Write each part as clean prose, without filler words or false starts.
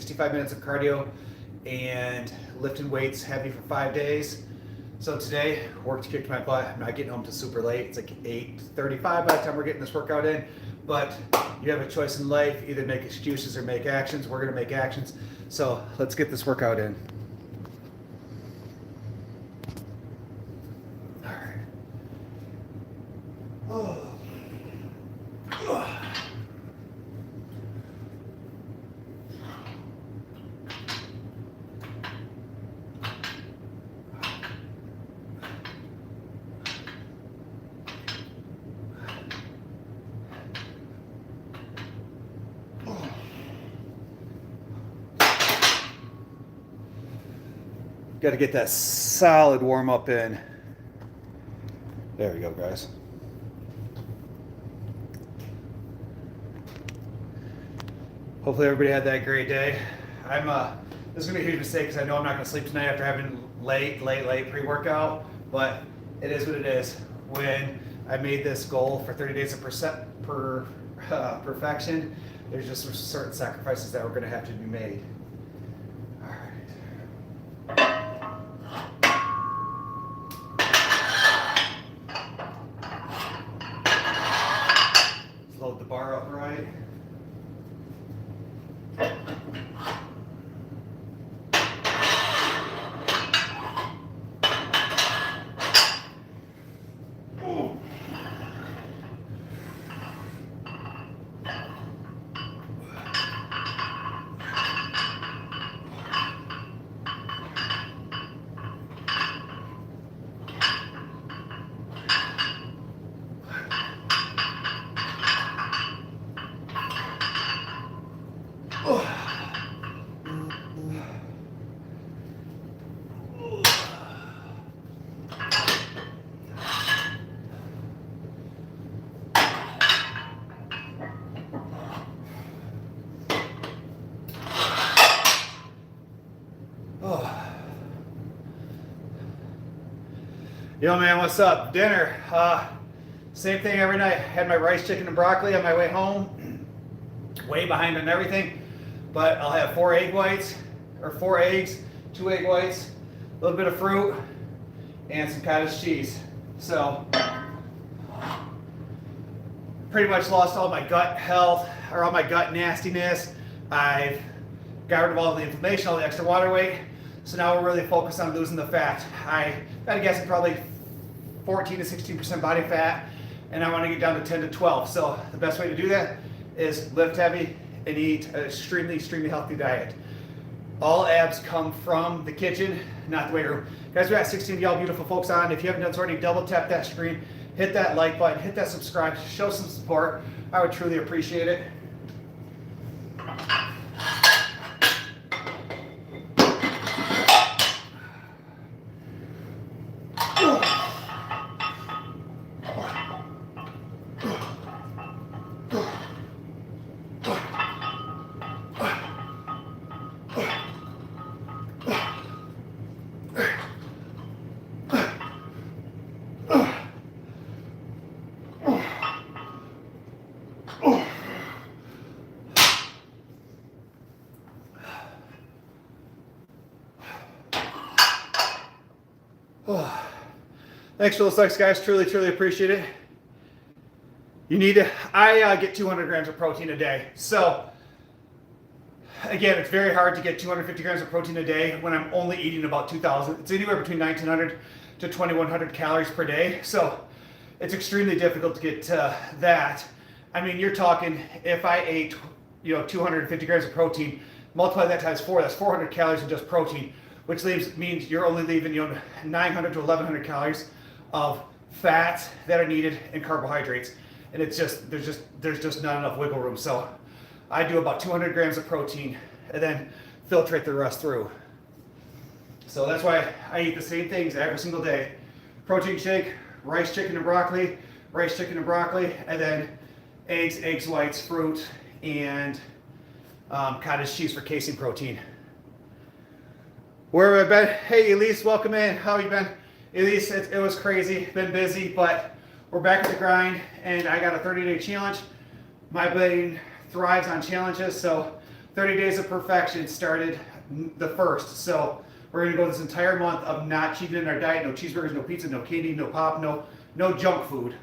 65 minutes of cardio and lifting weights heavy for 5 days. So today, work kicked my butt. I'm not getting home till super late. It's like 8:35 by the time we're getting this workout in. But you have a choice in life, either make excuses or make actions. We're gonna make actions. So let's get this workout in. All right. Oh. Got to get that solid warm up in. There we go, guys. Hopefully everybody had that great day. This is gonna be a huge mistake because I know I'm not gonna sleep tonight after having late pre-workout, but it is what it is. When I made this goal for 30 days of perfection, there's just certain sacrifices that were gonna have to be made. Load the bar up right. Yo man, what's up? Dinner. Same thing every night. Had my rice, chicken, and broccoli on my way home. Way behind on everything. But I'll have 4 egg whites, or 4 eggs, 2 egg whites, a little bit of fruit, and some cottage cheese. So, pretty much lost all my gut health, or all my gut nastiness. I've got rid of all the inflammation, all the extra water weight. So now we're really focused on losing the fat. I gotta guess probably 14 to 16% body fat, and I want to get down to 10 to 12. So the best way to do that is lift heavy and eat an extremely healthy diet. All abs come from the kitchen, not the weight room. Guys, we got 16 of y'all beautiful folks on. If you haven't done so already, double tap that screen, hit that like button, hit that subscribe, show some support. I would truly appreciate it. Thanks for those likes, guys. Truly appreciate it. I get 200 grams of protein a day. So, again, it's very hard to get 250 grams of protein a day when I'm only eating about 2,000. It's anywhere between 1,900 to 2,100 calories per day. So, it's extremely difficult to get that. I mean, you're talking, if I ate, 250 grams of protein, multiply that times 4, that's 400 calories in just protein, which means you're only leaving 900 to 1,100 calories of fats that are needed and carbohydrates, and there's just not enough wiggle room. So I do about 200 grams of protein and then filtrate the rest through. So that's why I eat the same things every single day: protein shake, rice, chicken, and broccoli, and then eggs, whites, fruit, and cottage cheese for casein protein. Where have I been? Hey Elise, welcome in. How have you been? Elise, it was crazy, been busy, but we're back at the grind, and I got a 30-day challenge. My brain thrives on challenges, so 30 Days of Perfection started the 1st. So we're going to go this entire month of not cheating in our diet. No cheeseburgers, no pizza, no candy, no pop, no junk food.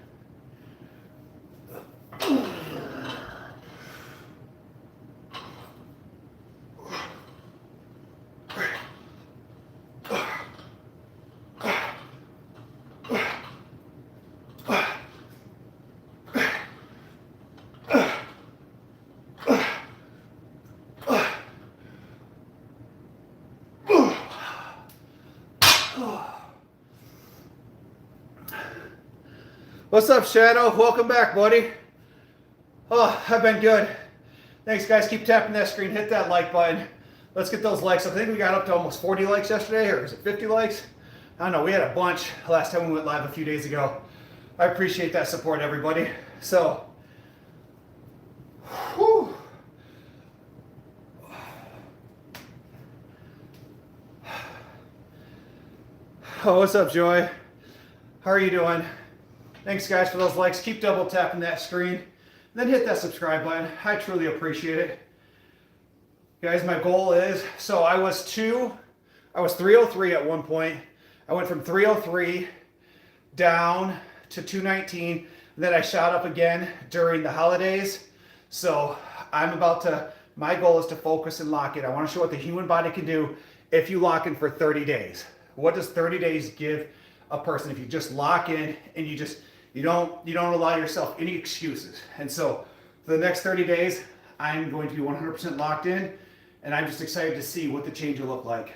What's up, Shadow? Welcome back, buddy. Oh, I've been good. Thanks, guys. Keep tapping that screen. Hit that like button. Let's get those likes. I think we got up to almost 40 likes yesterday, or is it 50 likes? I don't know. We had a bunch last time we went live a few days ago. I appreciate that support, everybody. So, whew. Oh, what's up, Joy? How are you doing? Thanks, guys, for those likes. Keep double tapping that screen. And then hit that subscribe button. I truly appreciate it. Guys, my goal is, so I was 303 at one point. I went from 303 down to 219. And then I shot up again during the holidays. So my goal is to focus and lock in. I want to show what the human body can do if you lock in for 30 days. What does 30 days give a person if you just lock in and you don't allow yourself any excuses? And so for the next 30 days, I'm going to be 100% locked in, and I'm just excited to see what the change will look like.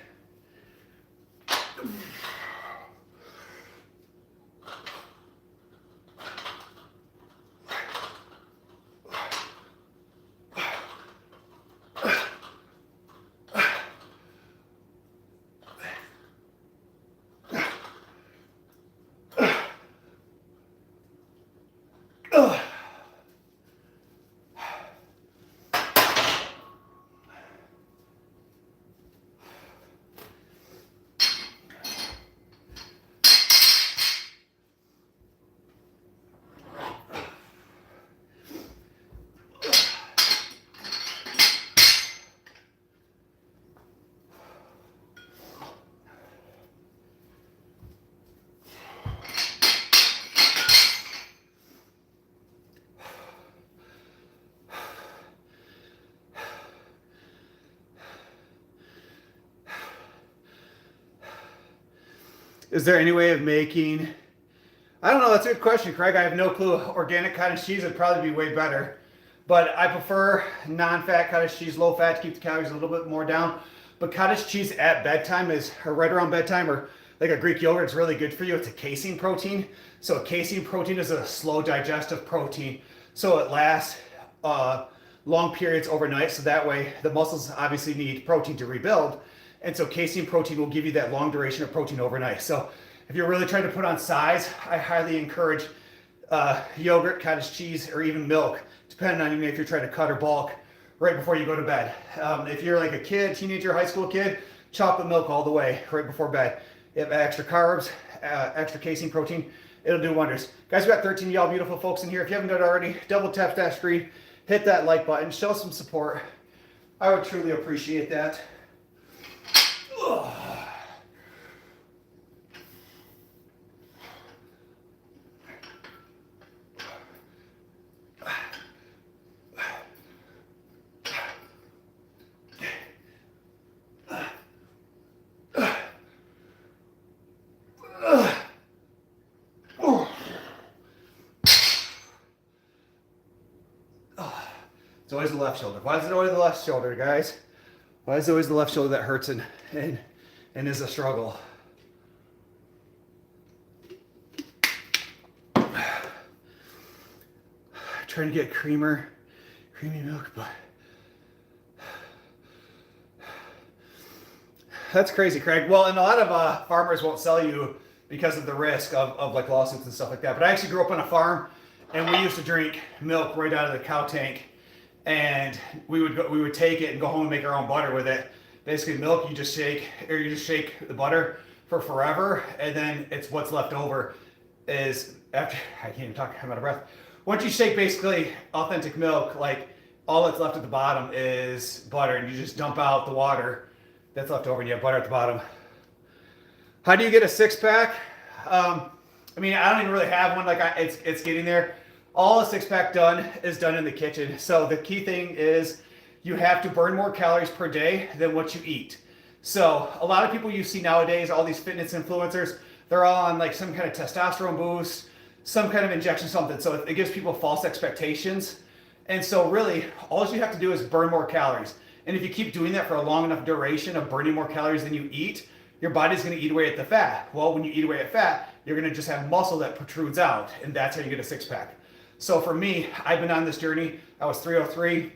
Is there any way of making, I don't know, that's a good question, Craig. I have no clue. Organic cottage cheese would probably be way better. But I prefer non-fat cottage cheese, low fat, to keep the calories a little bit more down. But cottage cheese at bedtime or right around bedtime, or like a Greek yogurt, is really good for you. It's a casein protein. So a casein protein is a slow digestive protein. So it lasts long periods overnight. So that way the muscles obviously need protein to rebuild. And so casein protein will give you that long duration of protein overnight. So if you're really trying to put on size, I highly encourage yogurt, cottage cheese, or even milk, depending on if you're trying to cut or bulk, right before you go to bed. If you're like a kid, teenager, high school kid, chocolate milk all the way right before bed. If extra carbs, extra casein protein, it'll do wonders. Guys, we got 13 of y'all beautiful folks in here. If you haven't done it already, double tap that screen, hit that like button, show some support. I would truly appreciate that. It's always the left shoulder. Why is it always the left shoulder, guys? Why is it always the left shoulder that hurts and is a struggle? Trying to get creamy milk, but that's crazy, Craig. Well, and a lot of farmers won't sell you because of the risk of like lawsuits and stuff like that. But I actually grew up on a farm, and we used to drink milk right out of the cow tank. And we would take it and go home and make our own butter with it. Basically, milk you just shake the butter for forever, and then it's what's left over is after I can't even talk. I'm out of breath. Once you shake basically authentic milk, like all that's left at the bottom is butter, and you just dump out the water that's left over, and you have butter at the bottom. How do you get a six-pack? I mean, I don't even really have one. Like, it's getting there. All a six-pack done is done in the kitchen. So the key thing is you have to burn more calories per day than what you eat. So a lot of people you see nowadays, all these fitness influencers, they're all on like some kind of testosterone boost, some kind of injection, something. So it gives people false expectations. And so really, all you have to do is burn more calories. And if you keep doing that for a long enough duration of burning more calories than you eat, your body's going to eat away at the fat. Well, when you eat away at fat, you're going to just have muscle that protrudes out, and that's how you get a six-pack. So for me, I've been on this journey. I was 303,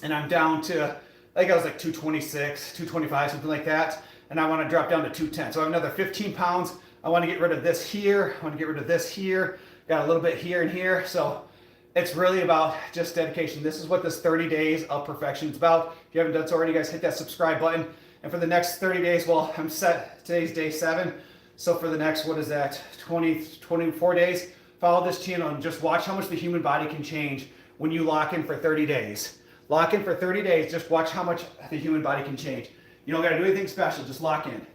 and I'm down to, I think I was like 226, 225, something like that, and I want to drop down to 210. So I have another 15 pounds. I want to get rid of this here. I want to get rid of this here. Got a little bit here and here. So it's really about just dedication. This is what this 30 days of perfection is about. If you haven't done so already, guys, hit that subscribe button. And for the next 30 days, well, I'm set. Today's day 7. So for the next, what is that, 24 days, follow this channel and just watch how much the human body can change when you lock in for 30 days. Lock in for 30 days, just watch how much the human body can change. You don't gotta do anything special, just lock in.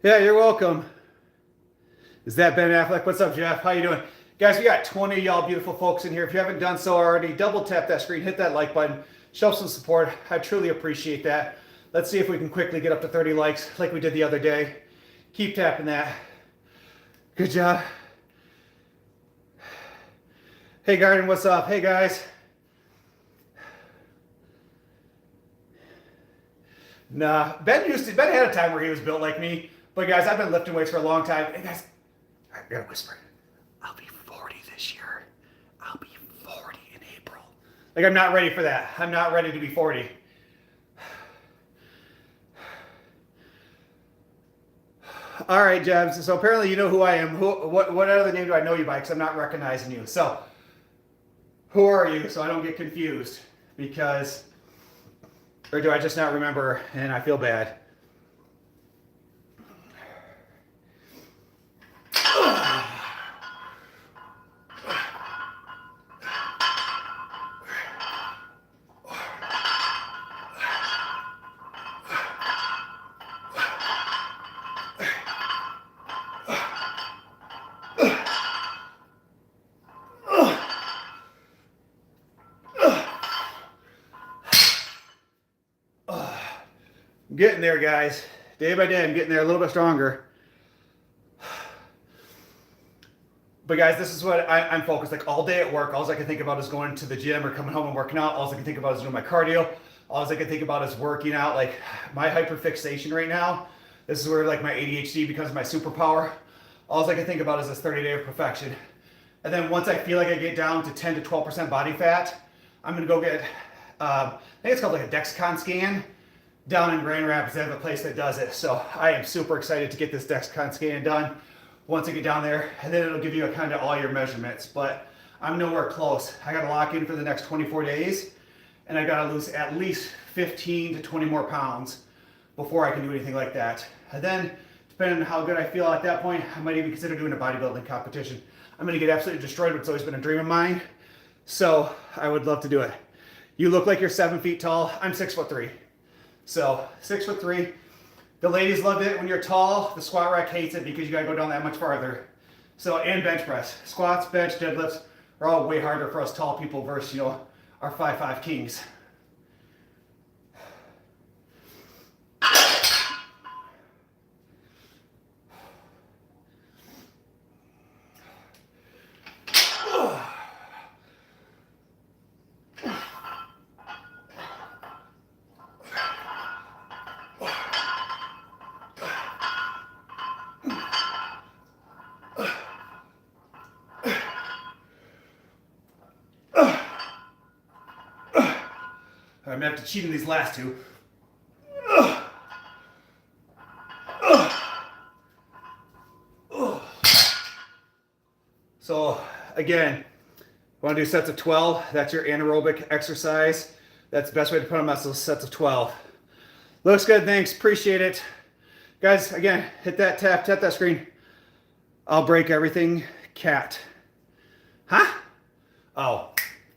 Yeah, you're welcome. Is that Ben Affleck? What's up, Jeff? How you doing? Guys, we got 20 of y'all beautiful folks in here. If you haven't done so already, double tap that screen, hit that like button, show some support. I truly appreciate that. Let's see if we can quickly get up to 30 likes like we did the other day. Keep tapping that. Good job. Hey, Garden, what's up? Hey, guys. Nah, Ben had a time where he was built like me. But guys, I've been lifting weights for a long time. And guys, I gotta whisper. I'll be 40 this year. I'll be 40 in April. Like, I'm not ready for that. I'm not ready to be 40. All right, Jebs. So apparently you know who I am. What other name do I know you by? Because I'm not recognizing you. So, who are you? So I don't get confused. Because, or do I just not remember and I feel bad? Getting there, guys. Day by day, I'm getting there a little bit stronger. But guys, this is what I'm focused. Like, all day at work, all I can think about is going to the gym or coming home and working out. All I can think about is doing my cardio. All I can think about is working out. Like, my hyperfixation right now, this is where like my ADHD becomes my superpower. All I can think about is this 30-day of perfection. And then once I feel like I get down to 10 to 12% body fat, I'm gonna go get, I think it's called like a Dexcom scan. Down in Grand Rapids, they have a place that does it. So I am super excited to get this Dexcom scan done once I get down there, and then it'll give you a kind of all your measurements. But I'm nowhere close. I got to lock in for the next 24 days, and I got to lose at least 15 to 20 more pounds before I can do anything like that. And then, depending on how good I feel at that point, I might even consider doing a bodybuilding competition. I'm going to get absolutely destroyed, but it's always been a dream of mine. So I would love to do it. You look like you're 7 feet tall. I'm 6'3". So 6'3". The ladies love it when you're tall. The squat rack hates it because you gotta go down that much farther. So, and bench press. Squats, bench, deadlifts are all way harder for us tall people versus, you know, our 5'5" kings. I'm gonna have to cheat in these last two. So again, want to do sets of 12. That's your anaerobic exercise. That's the best way to put on muscles, sets of 12. Looks good, thanks, appreciate it. Guys, again, hit that tap that screen. I'll break everything, cat. Huh? Oh,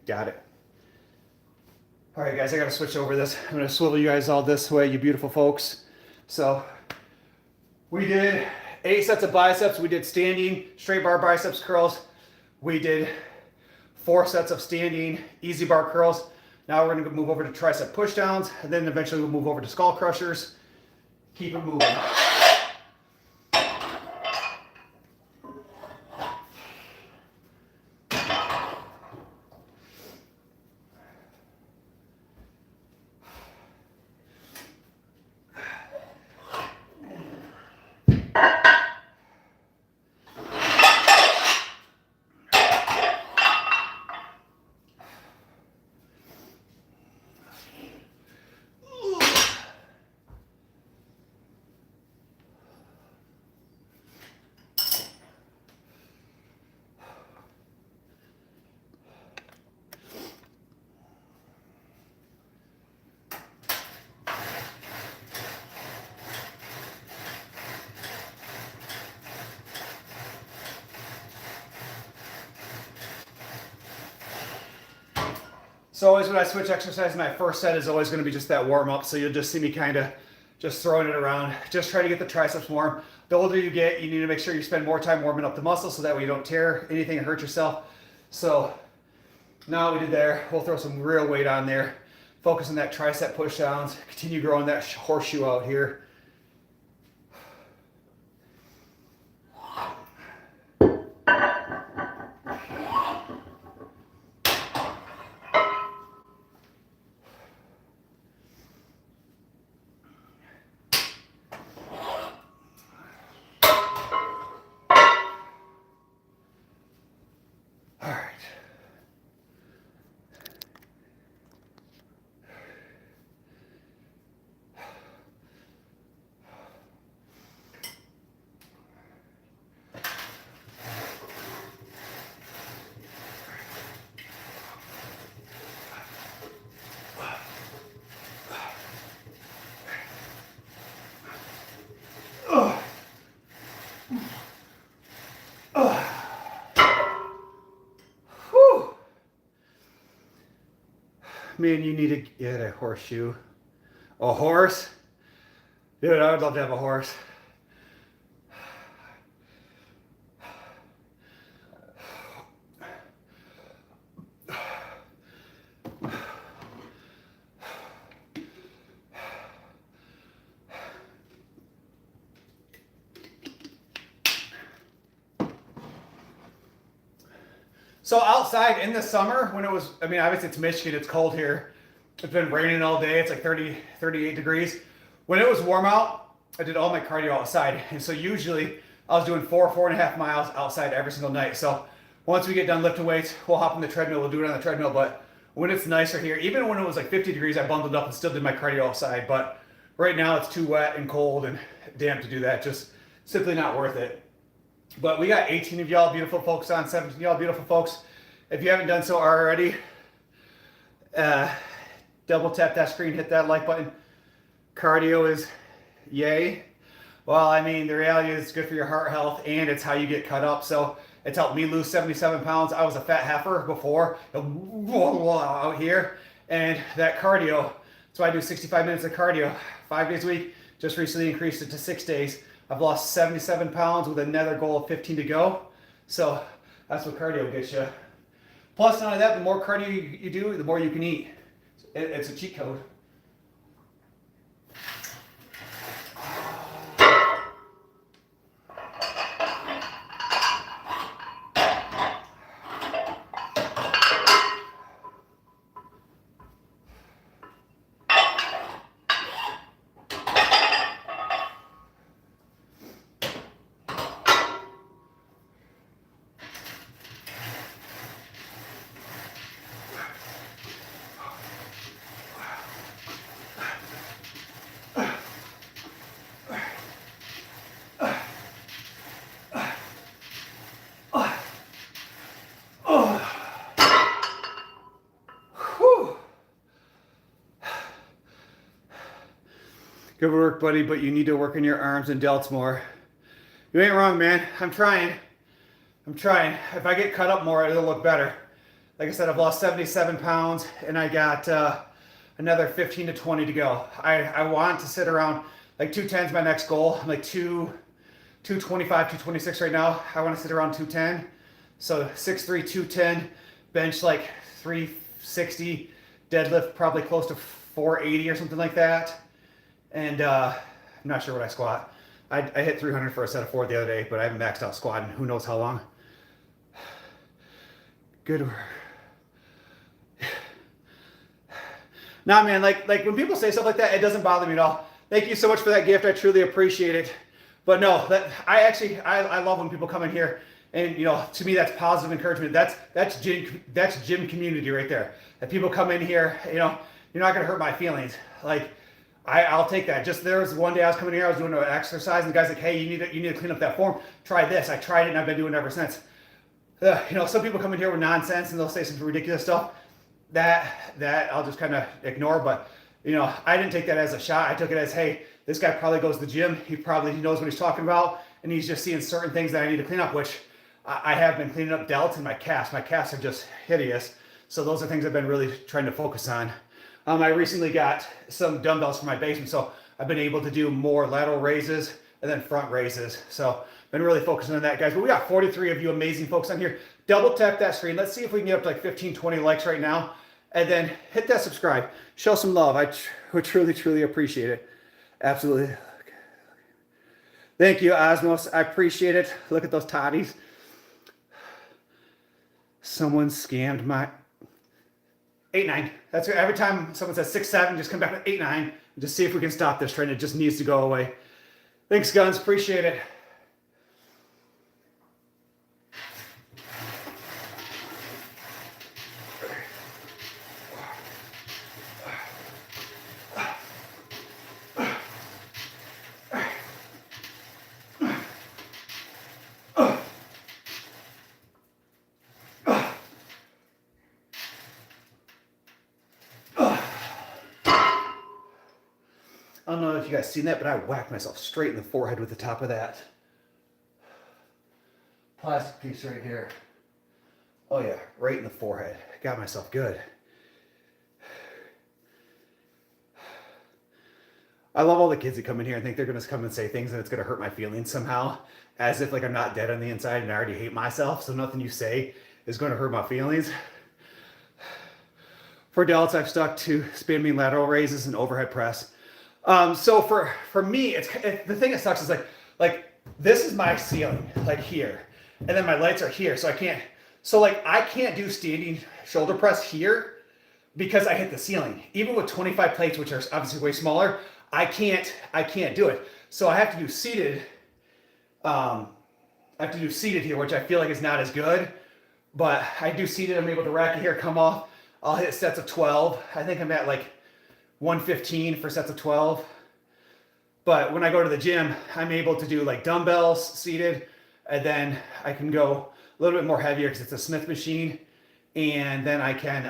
got it. All right, guys, I gotta switch over this. I'm gonna swivel you guys all this way, you beautiful folks. So, we did 8 sets of biceps. We did standing straight bar biceps curls. We did 4 sets of standing easy bar curls. Now we're gonna move over to tricep push downs, and then eventually we'll move over to skull crushers. Keep it moving. So always when I switch exercise, my first set is always going to be just that warm up. So you'll just see me kind of just throwing it around, just trying to get the triceps warm. The older you get, you need to make sure you spend more time warming up the muscles so that way you don't tear anything and hurt yourself. So now we did there. We'll throw some real weight on there. Focus on that tricep push downs. Continue growing that horseshoe out here. Man, you need to get a horseshoe. A horse? Dude, I would love to have a horse. So outside in the summer, when it was, I mean, obviously it's Michigan, it's cold here. It's been raining all day. It's like 30, 38 degrees. When it was warm out, I did all my cardio outside. And so usually I was doing 4.5 miles outside every single night. So once we get done lifting weights, we'll hop on the treadmill, we'll do it on the treadmill. But when it's nicer here, even when it was like 50 degrees, I bundled up and still did my cardio outside. But right now it's too wet and cold and damp to do that. Just simply not worth it. But we got 18 of y'all beautiful folks on, 17 of y'all beautiful folks. If you haven't done so already, double tap that screen, hit that like button. Cardio is yay. Well, I mean, the reality is it's good for your heart health and it's how you get cut up. So it's helped me lose 77 pounds. I was a fat heifer before, out here. And that cardio, so I do 65 minutes of cardio 5 days a week. Just recently increased it to 6 days. I've lost 77 pounds with another goal of 15 to go. So that's what cardio gets you. Plus, not only that, the more cardio you do, the more you can eat. It's a cheat code. Good work, buddy, but you need to work on your arms and delts more. You ain't wrong, man. I'm trying. If I get cut up more, it'll look better. Like I said, I've lost 77 pounds and I got another 15 to 20 to go. I want to sit around like 210 is my next goal. I'm like 225, 226 right now. I want to sit around 210. So 6'3", 210, bench like 360, deadlift probably close to 480 or something like that. And I'm not sure what I squat. I hit 300 for a set of 4 the other day, but I haven't maxed out squatting who knows how long. Good work. Nah, man, like when people say stuff like that, it doesn't bother me at all. Thank you so much for that gift. I truly appreciate it. But no, I love when people come in here and, you know, to me that's positive encouragement. That's gym community right there. That people come in here, you know, you're not gonna hurt my feelings. Like I'll take that. Just there was one day I was coming here, I was doing an exercise, and the guy's like, hey, you need to clean up that form. Try this. I tried it and I've been doing it ever since. You know, some people come in here with nonsense and they'll say some ridiculous stuff. That I'll just kind of ignore, but you know, I didn't take that as a shot. I took it as, hey, this guy probably goes to the gym. He knows what he's talking about, and he's just seeing certain things that I need to clean up, which I have been cleaning up delts and my calves. My calves are just hideous. So those are things I've been really trying to focus on. I recently got some dumbbells for my basement, so I've been able to do more lateral raises and then front raises. So been really focusing on that, guys. But we got 43 of you amazing folks on here. Double tap that screen. Let's see if we can get up to like 15, 20 likes right now. And then hit that subscribe. Show some love. I would truly, truly appreciate it. Absolutely. Thank you, Osmos. I appreciate it. Look at those toddies. Someone scammed my 8-9. That's every time someone says 6-7, just come back with 8-9 and just see if we can stop this trend. It just needs to go away. Thanks, Guns. Appreciate it. I don't know if you guys seen that, but I whacked myself straight in the forehead with the top of that plastic piece right here. Oh yeah, right in the forehead. Got myself good. I love all the kids that come in here and think they're going to come and say things and it's going to hurt my feelings somehow, as if like I'm not dead on the inside and I already hate myself, so nothing you say is going to hurt my feelings. For delts, I've stuck to spinning lateral raises and overhead press. So for me, the thing that sucks is like this is my ceiling, like here, and then my lights are here, so I can't do standing shoulder press here because I hit the ceiling. Even with 25 plates, which are obviously way smaller, I can't do it. So I have to do seated. I have to do seated here, which I feel like is not as good, but I do seated. I'm able to rack it here, come off. I'll hit sets of 12. I think I'm at like 115 for sets of 12. But when I go to the gym, I'm able to do like dumbbells seated, and then I can go a little bit more heavier because it's a Smith machine. And then I can,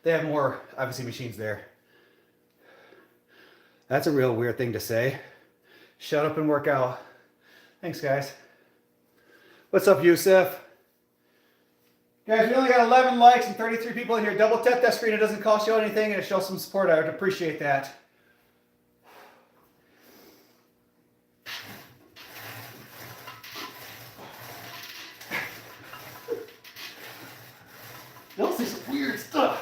they have more, obviously, machines there. That's a real weird thing to say. Shut up and work out. Thanks, guys. What's up, Yusuf? Guys, we only got 11 likes and 33 people in here. Double tap that screen. It doesn't cost you anything, and it shows some support. I would appreciate that. They'll say some weird stuff.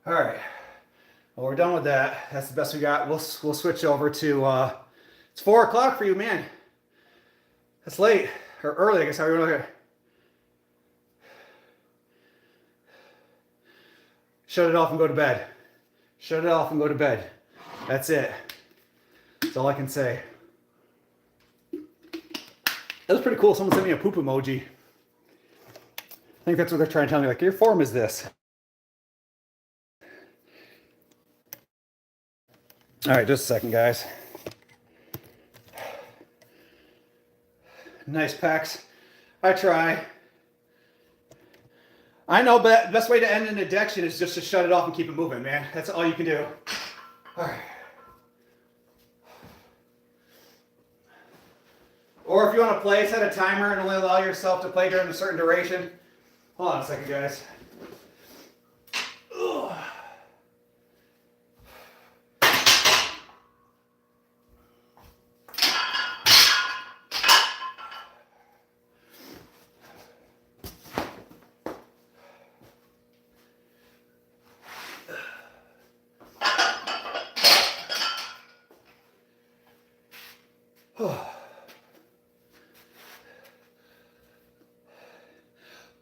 All right. Well, we're done with that. That's the best we got. We'll switch over to... It's 4 o'clock for you, man. That's late, or early, I guess, how you want to look at it. Shut it off and go to bed. Shut it off and go to bed. That's it. That's all I can say. That was pretty cool. Someone sent me a poop emoji. I think that's what they're trying to tell me. Like, your form is this. All right, just a second, guys. Nice packs. I try. I know, but the best way to end an addiction is just to shut it off and keep it moving, man. That's all you can do. All right. Or if you want to play, set a timer and only allow yourself to play during a certain duration. Hold on a second, guys. Ugh.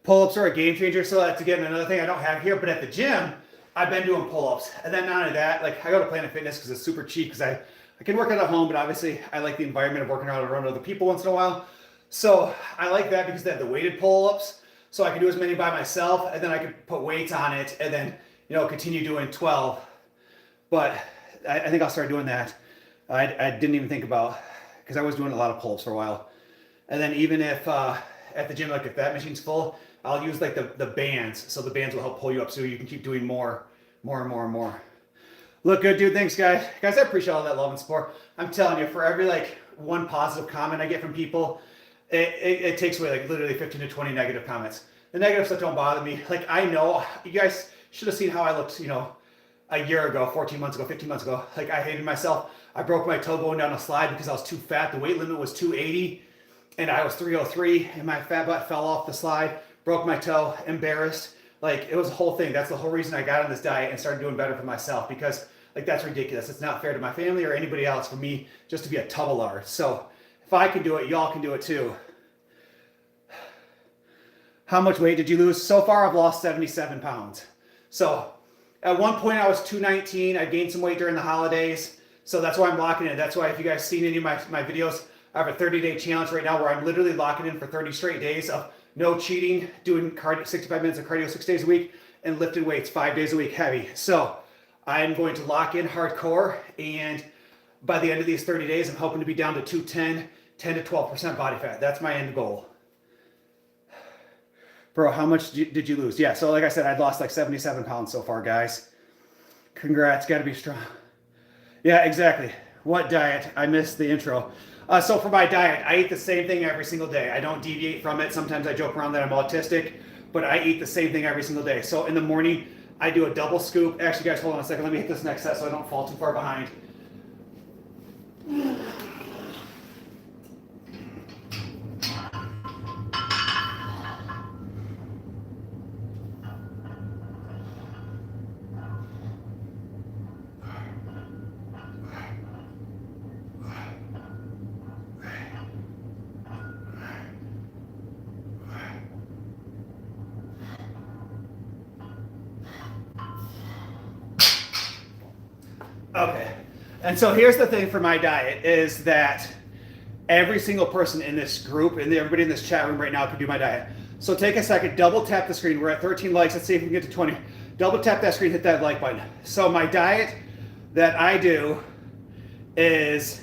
Pull-ups are a game changer, so that's again another thing I don't have here, but at the gym, I've been doing pull-ups. And then not only that, like I go to Planet Fitness because it's super cheap because I can work out at home, but obviously I like the environment of working out around other people once in a while. So I like that because they have the weighted pull-ups, so I can do as many by myself, and then I can put weights on it, and then, you know, continue doing 12. But I think I'll start doing that. I didn't even think about, because I was doing a lot of pull-ups for a while. And then even if at the gym, like if that machine's full, I'll use like the bands. So the bands will help pull you up so you can keep doing more and more. Look good, dude. Thanks, guys. Guys, I appreciate all that love and support. I'm telling you, for every like one positive comment I get from people, it takes away like literally 15 to 20 negative comments. The negative stuff don't bother me. Like I know you guys should have seen how I looked, you know, a year ago, 14 months ago, 15 months ago. Like I hated myself. I broke my toe going down a slide because I was too fat. The weight limit was 280 and I was 303 and my fat butt fell off the slide. Broke my toe, embarrassed. Like it was a whole thing. That's the whole reason I got on this diet and started doing better for myself, because like that's ridiculous. It's not fair to my family or anybody else for me just to be a tub of lard. So if I can do it, y'all can do it too. How much weight did you lose? So far, I've lost 77 pounds. So at one point I was 219. I gained some weight during the holidays. So that's why I'm locking in. That's why if you guys seen any of my videos, I have a 30-day challenge right now where I'm literally locking in for 30 straight days of no cheating, doing cardio, 65 minutes of cardio 6 days a week, and lifting weights 5 days a week heavy. So I'm going to lock in hardcore, and by the end of these 30 days, I'm hoping to be down to 210, 10 to 12% body fat. That's my end goal. Bro, how much did you lose? Yeah, so like I said, I'd lost like 77 pounds so far, guys. Congrats, gotta be strong. Yeah, exactly. What diet? I missed the intro. So for my diet, I eat the same thing every single day. I don't deviate from it. Sometimes I joke around that I'm autistic, but I eat the same thing every single day. So in the morning, I do a double scoop. Actually, guys, hold on a second. Let me hit this next set so I don't fall too far behind. Okay, and so here's the thing for my diet is that every single person in this group and everybody in this chat room right now can do my diet. So take a second, double tap the screen. We're at 13 likes. Let's see if we can get to 20. Double tap that screen, hit that like button. So my diet that I do is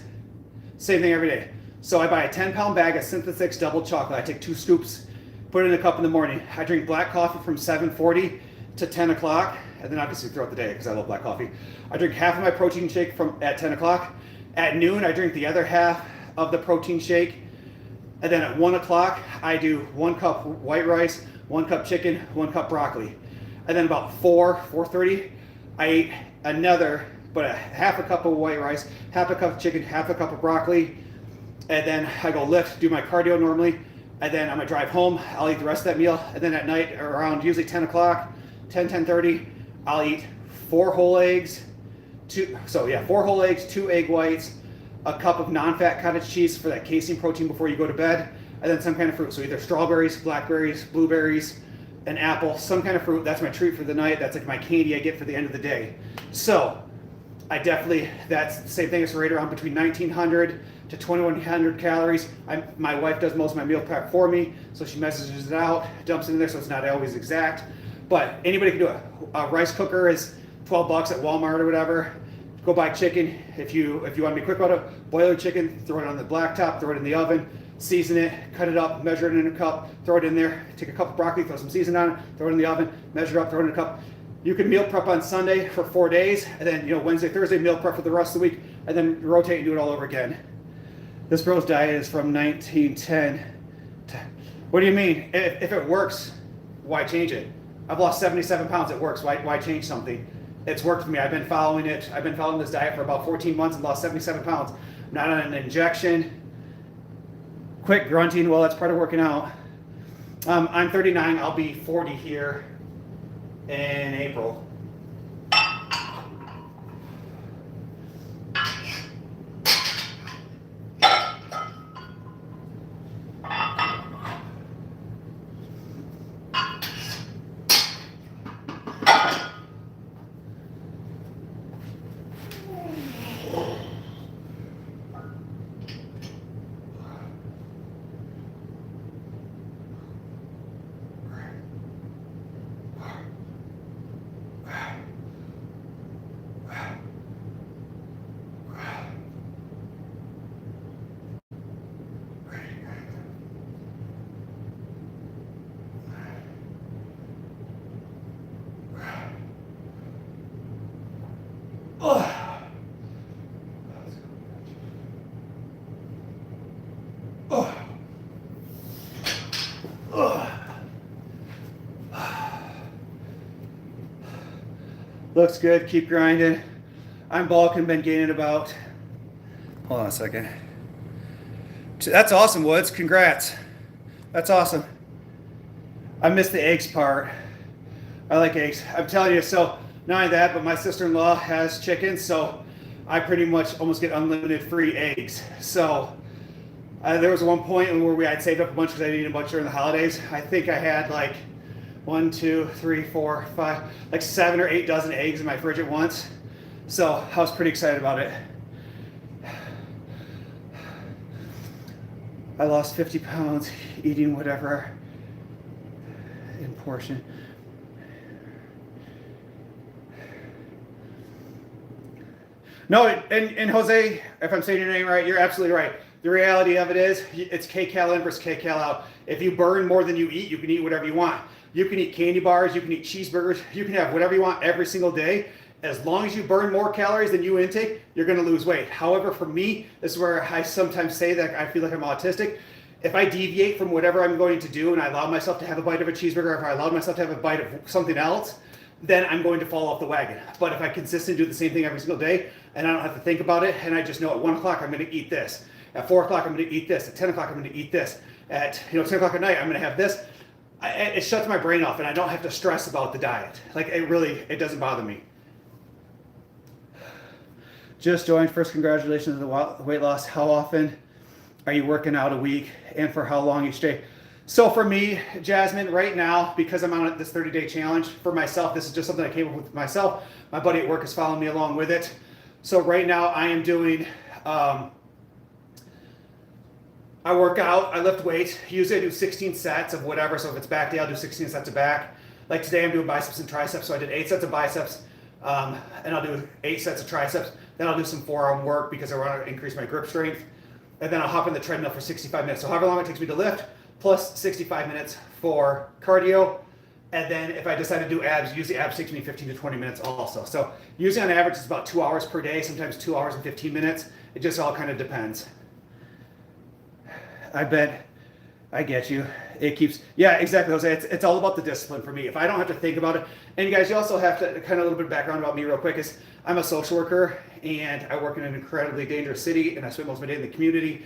same thing every day. So I buy a 10-pound bag of Synthesix double chocolate. I take 2 scoops, put it in a cup in the morning. I drink black coffee from 7:40 to 10 o'clock. And then obviously throughout the day because I love black coffee. I drink half of my protein shake at 10 o'clock. At noon, I drink the other half of the protein shake. And then at 1 o'clock, I do 1 cup white rice, 1 cup chicken, 1 cup broccoli. And then about 4:30, I eat another, but a half a cup of white rice, half a cup of chicken, half a cup of broccoli. And then I go lift, do my cardio normally. And then I'm gonna drive home. I'll eat the rest of that meal. And then at night, around usually 10 o'clock, 10:30, I'll eat 4 whole eggs, 4 whole eggs, 2 egg whites, a cup of non-fat cottage cheese for that casein protein before you go to bed, and then some kind of fruit. So either strawberries, blackberries, blueberries, an apple, some kind of fruit. That's my treat for the night. That's like my candy I get for the end of the day. So I definitely, that's the same thing. It's right around between 1,900 to 2,100 calories. My wife does most of my meal prep for me, so she messages it out, dumps it in there, so it's not always exact. But anybody can do it. A rice cooker is $12 at Walmart or whatever. go buy chicken. If you want to be quick about it, boil your chicken, throw it on the blacktop, throw it in the oven, season it, cut it up, measure it in a cup, throw it in there, take a cup of broccoli, throw some seasoning on it, throw it in the oven, measure it up, throw it in a cup. You can meal prep on Sunday for 4 days, and then Wednesday, Thursday, meal prep for the rest of the week, and then rotate and do it all over again. This bro's diet is from 1910. What do you mean? If it works, why change it? I've lost 77 pounds, it works. Why change something? It's worked for me. I've been following it. I've been following this diet for about 14 months and lost 77 pounds. I'm not on an injection. Quick grunting, well, that's part of working out. I'm 39, I'll be 40 here in April. Looks good, keep grinding. I'm bulking, been gaining about, hold on a second. That's awesome, Woods, congrats. That's awesome. I missed the eggs part. I like eggs. I'm telling you, so not only that, but my sister-in-law has chickens, so I pretty much almost get unlimited free eggs. So there was one point where I'd saved up a bunch because I needed a bunch during the holidays. I think I had like 1, 2, 3, 4, 5, like 7 or 8 dozen eggs in my fridge at once. So I was pretty excited about it. I lost 50 pounds eating whatever in portion. No, and Jose, if I'm saying your name right, you're absolutely right. The reality of it is, it's kcal in versus kcal out. If you burn more than you eat, you can eat whatever you want. You can eat candy bars, you can eat cheeseburgers, you can have whatever you want every single day. As long as you burn more calories than you intake, you're gonna lose weight. However, for me, this is where I sometimes say that I feel like I'm autistic. If I deviate from whatever I'm going to do and I allow myself to have a bite of a cheeseburger, if I allow myself to have a bite of something else, then I'm going to fall off the wagon. But if I consistently do the same thing every single day and I don't have to think about it, and I just know at 1 o'clock I'm gonna eat this, at 4 o'clock I'm gonna eat this, at 10 o'clock I'm gonna eat this, at 10 o'clock at night I'm gonna have this, it shuts my brain off and I don't have to stress about the diet. Like it doesn't bother me. Just joined, first congratulations on the weight loss. How often are you working out a week and for how long each day? So for me, Jasmine, right now, because I'm on this 30-day challenge for myself, this is just something I came up with myself. My buddy at work is following me along with it. So right now I am doing, I work out, I lift weights. Usually I do 16 sets of whatever. So if it's back day, I'll do 16 sets of back. Like today I'm doing biceps and triceps. So I did 8 sets of biceps and I'll do 8 sets of triceps. Then I'll do some forearm work because I want to increase my grip strength. And then I'll hop in the treadmill for 65 minutes. So however long it takes me to lift, plus 65 minutes for cardio. And then if I decide to do abs, usually abs takes me 15 to 20 minutes also. So usually on average it's about 2 hours per day, sometimes 2 hours and 15 minutes. It just all kind of depends. I bet I get you. It keeps, yeah, exactly, Jose. It's all about the discipline for me. If I don't have to think about it, and you guys, you also have to kind of a little bit of background about me real quick is I'm a social worker and I work in an incredibly dangerous city and I spend most of my day in the community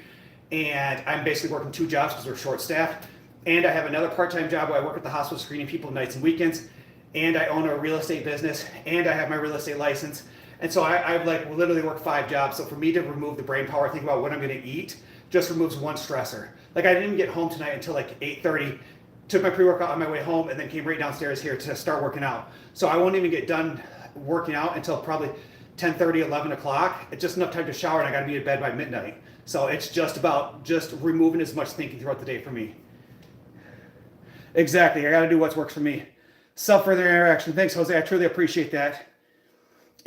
and I'm basically working 2 jobs because we're short staffed. And I have another part-time job where I work at the hospital screening people nights and weekends. And I own a real estate business and I have my real estate license. And so I like literally work 5 jobs. So for me to remove the brain power, think about what I'm going to eat, just removes one stressor. Like I didn't get home tonight until like 8:30, took my pre-workout on my way home and then came right downstairs here to start working out. So I won't even get done working out until probably 10:30, 11 o'clock. It's just enough time to shower and I gotta be in bed by midnight. So it's just about just removing as much thinking throughout the day for me. Exactly, I gotta do what works for me. Further interaction. Thanks, Jose, I truly appreciate that.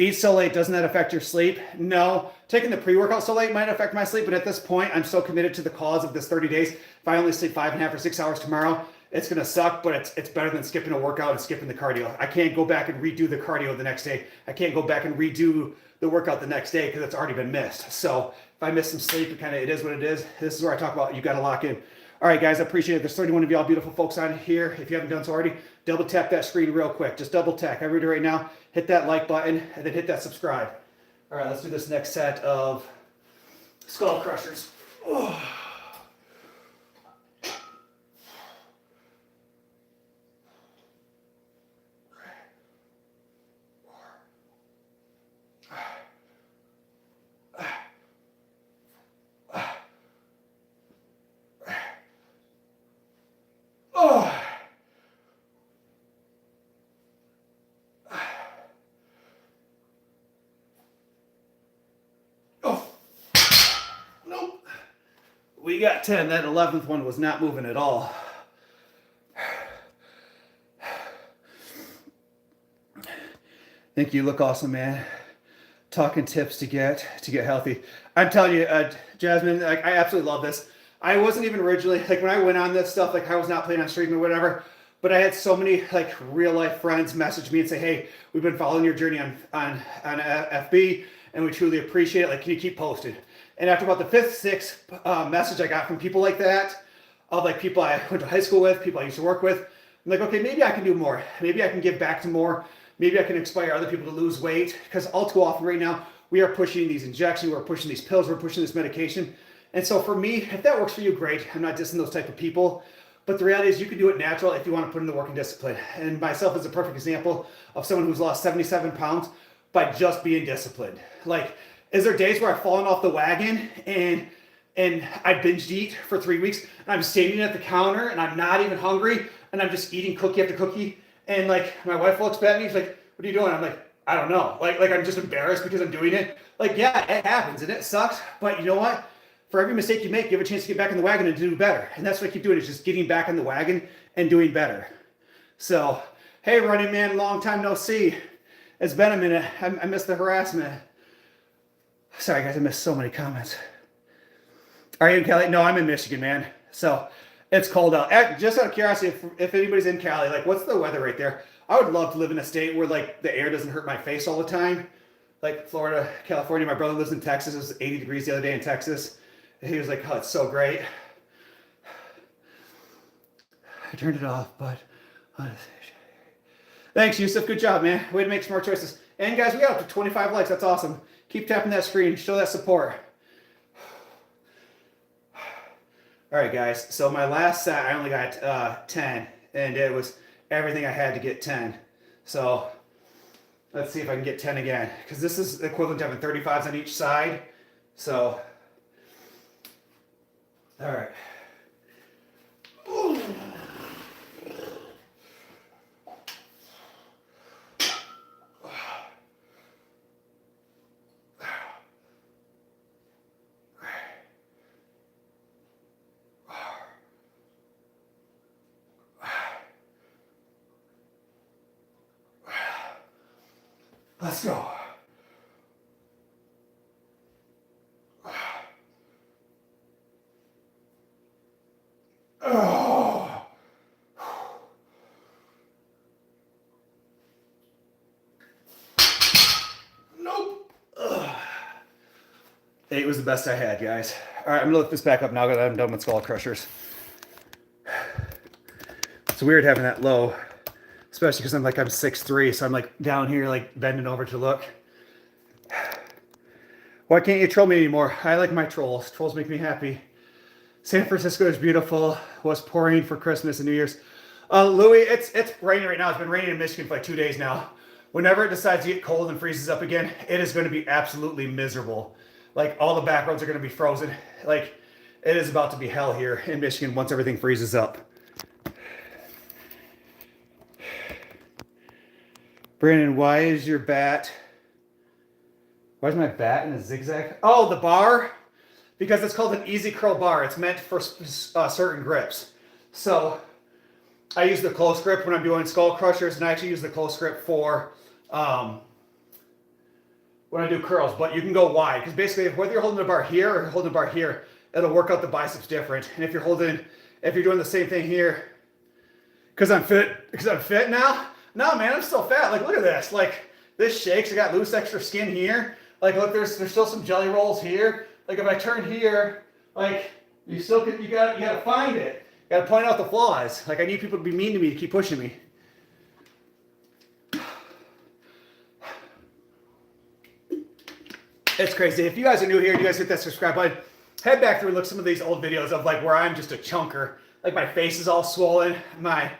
Eat so late, doesn't that affect your sleep? No. Taking the pre-workout so late might affect my sleep, but at this point, I'm so committed to the cause of this 30 days. If I only sleep 5.5 or 6 hours tomorrow, it's going to suck, but it's better than skipping a workout and skipping the cardio. I can't go back and redo the cardio the next day. I can't go back and redo the workout the next day because it's already been missed. So if I miss some sleep, it is what it is. This is where I talk about you got to lock in. All right, guys, I appreciate it. There's 31 of y'all beautiful folks on here. If you haven't done so already, double tap that screen real quick. Just double tap. Everybody right now, hit that like button and then hit that subscribe. All right, let's do this next set of skull crushers. Oh. Oh. Oh. Nope. We got 10. That 11th one was not moving at all. Think you look awesome, man. Talking tips to get healthy. I'm telling you, Jasmine, like, I absolutely love this. I wasn't even originally, like, when I went on this stuff, like, I was not planning on streaming or whatever, but I had so many, like, real life friends message me and say, hey, we've been following your journey on FB, and we truly appreciate it. Like, can you keep posted? And after about the 5th, 6th message I got from people like that, of like people I went to high school with, people I used to work with, I'm like, okay, maybe I can do more. Maybe I can give back to more. Maybe I can inspire other people to lose weight, because all too often right now, we are pushing these injections, we're pushing these pills, we're pushing this medication. And so for me, if that works for you, great. I'm not dissing those type of people. But the reality is you can do it natural if you want to put in the work and discipline. And myself is a perfect example of someone who's lost 77 pounds by just being disciplined. Like, is there days where I've fallen off the wagon and I binged eat for 3 weeks and I'm standing at the counter and I'm not even hungry and I'm just eating cookie after cookie, and like my wife looks at me, she's like, what are you doing? I'm like, I don't know. Like I'm just embarrassed because I'm doing it. Like, yeah, it happens and it sucks, but you know what? For every mistake you make, you have a chance to get back in the wagon and do better. And that's what I keep doing, is just getting back in the wagon and doing better. So, hey, Running Man, long time no see. It's been a minute. I missed the harassment. Sorry, guys, I missed so many comments. Are you in Cali? No, I'm in Michigan, man. So, it's cold out. Just out of curiosity, if anybody's in Cali, like, what's the weather right there? I would love to live in a state where, like, the air doesn't hurt my face all the time. Like Florida, California. My brother lives in Texas. It was 80 degrees the other day in Texas. He was like, oh, it's so great. I turned it off, but thanks, Yusuf. Good job, man. Way to make smart choices. And guys, we got up to 25 likes. That's awesome. Keep tapping that screen. Show that support. All right, guys. So my last set, I only got 10, and it was everything I had to get 10. So let's see if I can get 10 again, because this is equivalent to having 35s on each side. So, all right. Ooh. Let's go. Oh. Nope. Ugh. 8 was the best I had, guys. All right, I'm gonna lift this back up now that I'm done with skull crushers. It's weird having that low, especially because I'm 6'3", so I'm like down here, like bending over to look. Why can't you troll me anymore? I like my trolls. Trolls make me happy. San Francisco is beautiful. Was pouring for Christmas and New Year's. Louis, it's raining right now. It's been raining in Michigan for like 2 days now. Whenever it decides to get cold and freezes up again, it is going to be absolutely miserable. Like, all the back roads are going to be frozen. Like, it is about to be hell here in Michigan once everything freezes up. Brandon, why is my bat in a zigzag? Oh, the bar? Because it's called an easy curl bar. It's meant for certain grips. So I use the close grip when I'm doing skull crushers, and I actually use the close grip for when I do curls, but you can go wide because basically whether you're holding the bar here or holding the bar here, it'll work out the biceps different. And if you're doing the same thing here, because I'm fit now. No, man, I'm still fat. Like, look at this. Like, this shakes. I got loose extra skin here. Like, look, there's still some jelly rolls here. Like, if I turn here, like, you gotta find it. You gotta point out the flaws. Like, I need people to be mean to me to keep pushing me. It's crazy. If you guys are new here, you guys hit that subscribe button. Head back through and look at some of these old videos of like where I'm just a chunker. Like my face is all swollen. My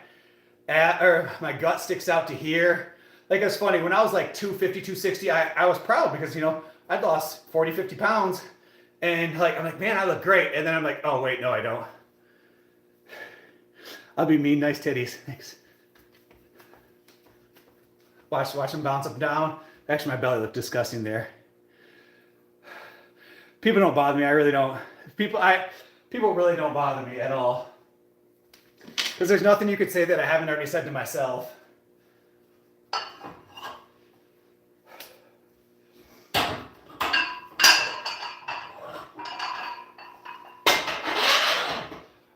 gut sticks out to here. Like it's funny. When I was like 250, 260, I was proud because, you know, I'd lost 40, 50 pounds. And like, I'm like, man, I look great. And then I'm like, oh, wait, no, I don't. I'll be mean, nice titties. Thanks. Watch them bounce up and down. Actually, my belly looked disgusting there. People don't bother me. I really don't. People really don't bother me at all. Because there's nothing you could say that I haven't already said to myself.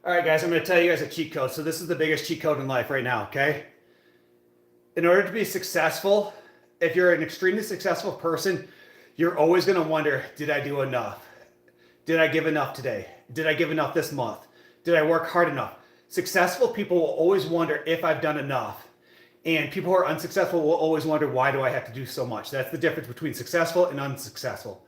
All right, guys, I'm going to tell you guys a cheat code. So this is the biggest cheat code in life right now, okay? In order to be successful, if you're an extremely successful person, you're always going to wonder, did I do enough? Did I give enough today? Did I give enough this month? Did I work hard enough? Successful people will always wonder if I've done enough. And people who are unsuccessful will always wonder, why do I have to do so much? That's the difference between successful and unsuccessful.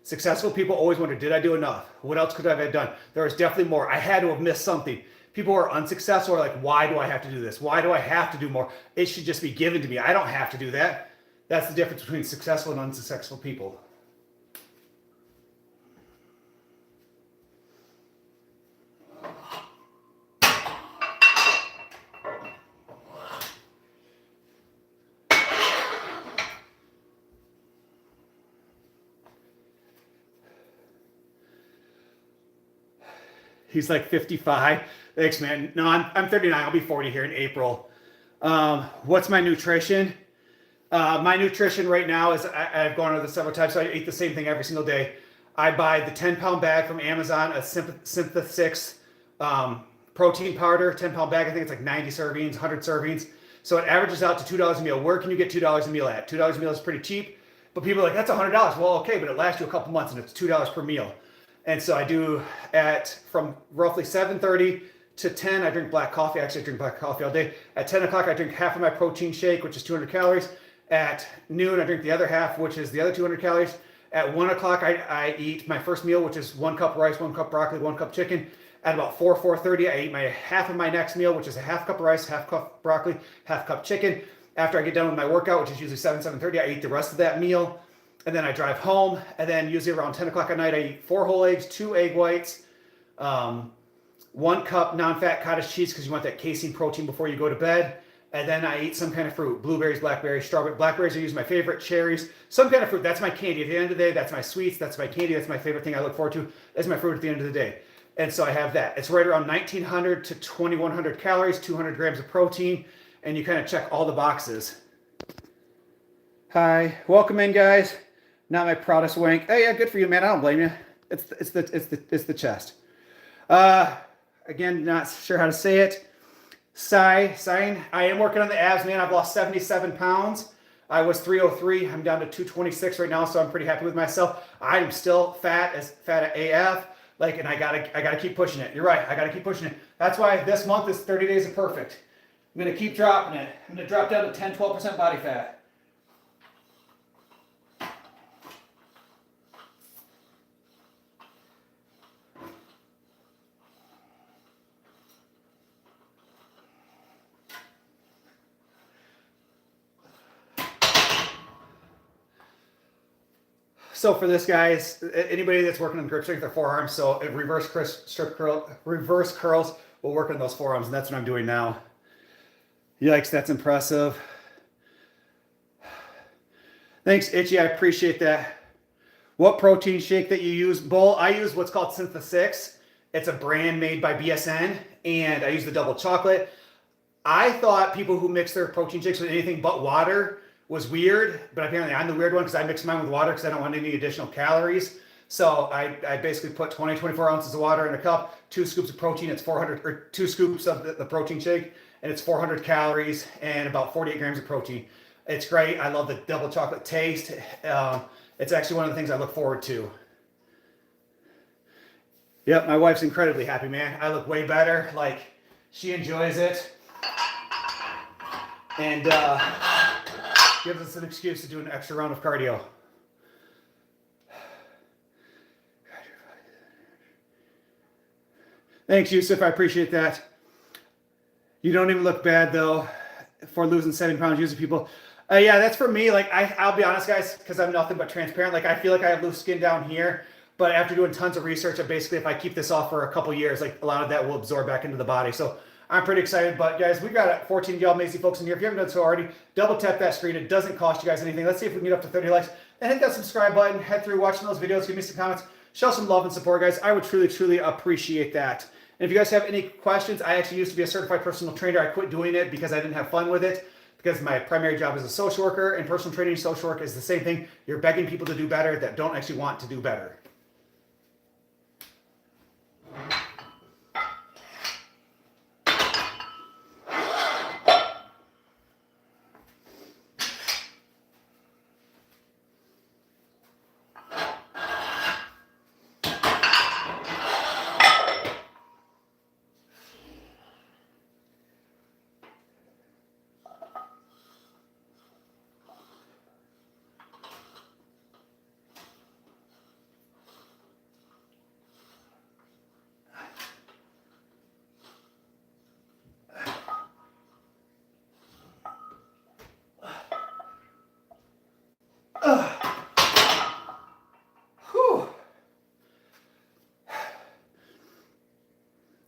Successful people always wonder, did I do enough? What else could I have done? There was definitely more. I had to have missed something. People who are unsuccessful are like, why do I have to do this? Why do I have to do more? It should just be given to me. I don't have to do that. That's the difference between successful and unsuccessful people. He's like 55. Thanks, man. No, I'm 39. I'll be 40 here in April. What's my nutrition? My nutrition right now is, I've gone over this several times, so I eat the same thing every single day. I buy the 10-pound bag from Amazon, a Synth6 protein powder, 10-pound bag. I think it's like 90 servings, 100 servings. So it averages out to $2 a meal. Where can you get $2 a meal at? $2 a meal is pretty cheap, but people are like, that's $100. Well, okay, but it lasts you a couple months and it's $2 per meal. And so I do from roughly 7:30 to 10, I drink black coffee. Actually, I drink black coffee all day. At 10 o'clock, I drink half of my protein shake, which is 200 calories. At noon, I drink the other half, which is the other 200 calories. At 1 o'clock, I eat my first meal, which is 1 cup rice, 1 cup broccoli, 1 cup chicken. At about 4:30, I eat my half of my next meal, which is a half cup rice, half cup broccoli, half cup chicken. After I get done with my workout, which is usually 7:30, I eat the rest of that meal. And then I drive home, and then usually around 10 o'clock at night, I eat 4 whole eggs, 2 egg whites, 1 cup non-fat cottage cheese because you want that casein protein before you go to bed. And then I eat some kind of fruit, blueberries, blackberries, strawberries. Blackberries are usually my favorite, cherries, some kind of fruit. That's my candy. At the end of the day, that's my sweets, that's my candy, that's my favorite thing I look forward to. That's my fruit at the end of the day. And so I have that. It's right around 1,900 to 2,100 calories, 200 grams of protein, and you kind of check all the boxes. Hi, welcome in, guys. Not my proudest wank. Hey, yeah, good for you, man. I don't blame you. It's the chest. Again, not sure how to say it. Sign. I am working on the abs, man. I've lost 77 pounds. I was 303. I'm down to 226 right now, so I'm pretty happy with myself. I'm still fat as AF. And I gotta keep pushing it. You're right. I gotta keep pushing it. That's why this month is 30 days of perfect. I'm gonna keep dropping it. I'm gonna drop down to 10, 12% body fat. So for this, guys, anybody that's working on grip strength or forearms, so reverse curls will work on those forearms, and that's what I'm doing now. Yikes, that's impressive. Thanks, Itchy, I appreciate that. What protein shake that you use? Bull, I use what's called Synth6. It's a brand made by BSN, and I use the double chocolate. I thought people who mix their protein shakes with anything but water was weird, but apparently I'm the weird one because I mix mine with water because I don't want any additional calories. So I basically put 24 ounces of water in a cup, 2 scoops of protein, it's 400, or 2 scoops of the protein shake, and it's 400 calories and about 48 grams of protein. It's great. I love the double chocolate taste. It's actually one of the things I look forward to. Yep, my wife's incredibly happy, man. I look way better. Like, she enjoys it. And gives us an excuse to do an extra round of cardio. Thanks, Yusuf. I appreciate that. You don't even look bad, though, for losing 70 pounds, using people. Yeah, that's for me. Like, I'll be honest, guys, because I'm nothing but transparent. Like, I feel like I have loose skin down here. But after doing tons of research, basically, if I keep this off for a couple years, like, a lot of that will absorb back into the body. So I'm pretty excited. But, guys, we've got 14 of y'all amazing folks in here. If you haven't done so already, double tap that screen. It doesn't cost you guys anything. Let's see if we can get up to 30 likes. And hit that subscribe button. Head through watching those videos. Give me some comments. Show some love and support, guys. I would truly, truly appreciate that. And if you guys have any questions, I actually used to be a certified personal trainer. I quit doing it because I didn't have fun with it, because my primary job is a social worker, and personal training and social work is the same thing. You're begging people to do better that don't actually want to do better.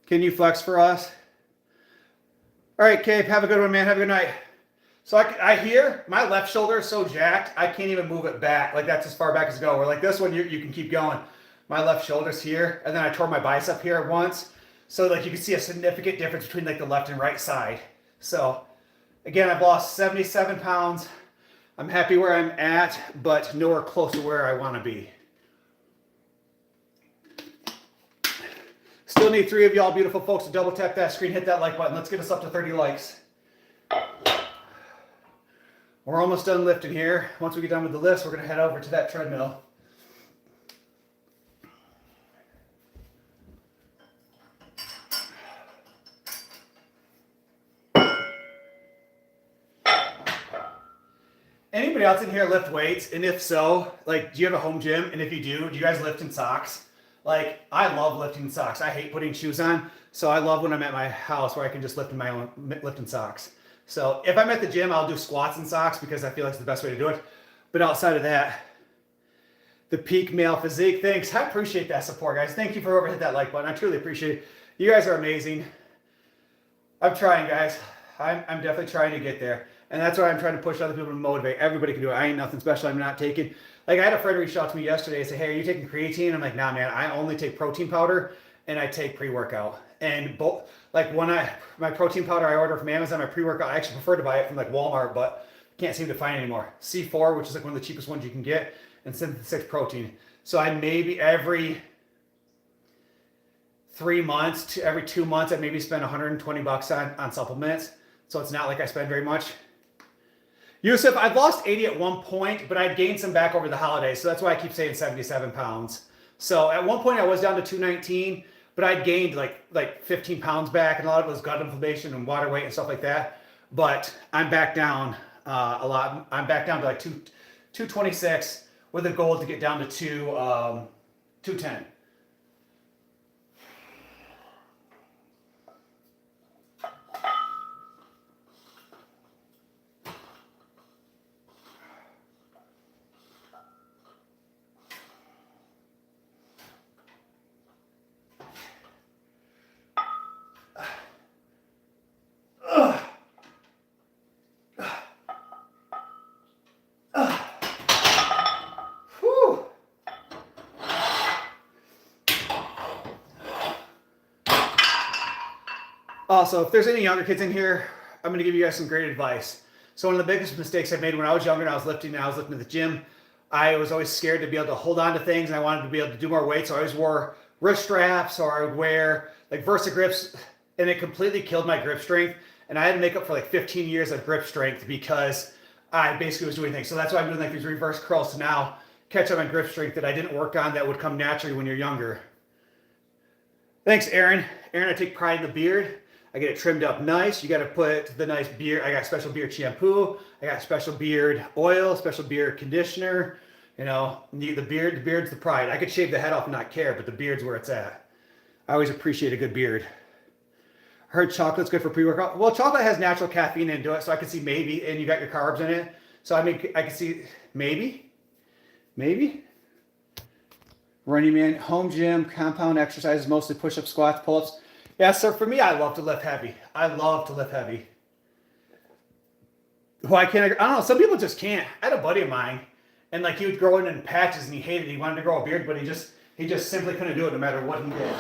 Can you flex for us? All right, Cape, have a good one, man. Have a good night. So I hear my left shoulder is so jacked, I can't even move it back. Like, that's as far back as go. Or like this one, you can keep going. My left shoulder's here, and then I tore my bicep here once. So like you can see a significant difference between like the left and right side. So again, I've lost 77 pounds. I'm happy where I'm at, but nowhere close to where I want to be. Still need 3 of y'all beautiful folks to double tap that screen, hit that like button. Let's get us up to 30 likes. We're almost done lifting here. Once we get done with the lifts, we're going to head over to that treadmill. Anybody else in here lift weights? And if so, like, do you have a home gym? And if you do you guys lift in socks? Like, I love lifting in socks. I hate putting shoes on. So I love when I'm at my house where I can just lift in my own lifting socks. So if I'm at the gym, I'll do squats in socks because I feel like it's the best way to do it. But outside of that, the peak male physique. Thanks. I appreciate that support, guys. Thank you for over hit that like button. I truly appreciate it. You guys are amazing. I'm trying, guys. I'm definitely trying to get there. And that's why I'm trying to push other people to motivate. Everybody can do it. I ain't nothing special. I'm not taking. Like, I had a friend reach out to me yesterday and say, hey, are you taking creatine? I'm like, nah, man, I only take protein powder and I take pre-workout. And both, like, my protein powder I order from Amazon, my pre-workout, I actually prefer to buy it from like Walmart, but can't seem to find it anymore. C4, which is like one of the cheapest ones you can get, and synthetic protein. So I maybe every 3 months to every 2 months, I maybe spend $120 on supplements. So it's not like I spend very much. Yusuf, I've lost 80 at one point, but I'd gained some back over the holidays. So that's why I keep saying 77 pounds. So at one point I was down to 219, but I'd gained like 15 pounds back, and a lot of it was gut inflammation and water weight and stuff like that. But I'm back down a lot. I'm back down to like 226 with a goal to get down to 210. Also, if there's any younger kids in here, I'm going to give you guys some great advice. So one of the biggest mistakes I made when I was younger and I was lifting at the gym, I was always scared to be able to hold on to things and I wanted to be able to do more weight. So I always wore wrist straps or I would wear like Versa grips, and it completely killed my grip strength. And I had to make up for like 15 years of grip strength because I basically was doing things. So that's why I'm doing like these reverse curls to now catch up on grip strength that I didn't work on that would come naturally when you're younger. Thanks, Aaron. Aaron, I take pride in the beard. I get it trimmed up nice. You got to put the nice beard. I got special beard shampoo. I got special beard oil, special beard conditioner. You know, the beard's the pride. I could shave the head off and not care, but the beard's where it's at. I always appreciate a good beard. I heard chocolate's good for pre-workout. Well, chocolate has natural caffeine into it, so I can see maybe, and you got your carbs in it. So I mean, I can see maybe. Running Man, home gym, compound exercises, mostly push-ups, squats, pull-ups. Yeah, so for me, I love to lift heavy. Why can't I don't know. Some people just can't. I had a buddy of mine, and like he would grow in patches, and he hated it. He wanted to grow a beard, but he just simply couldn't do it no matter what he did.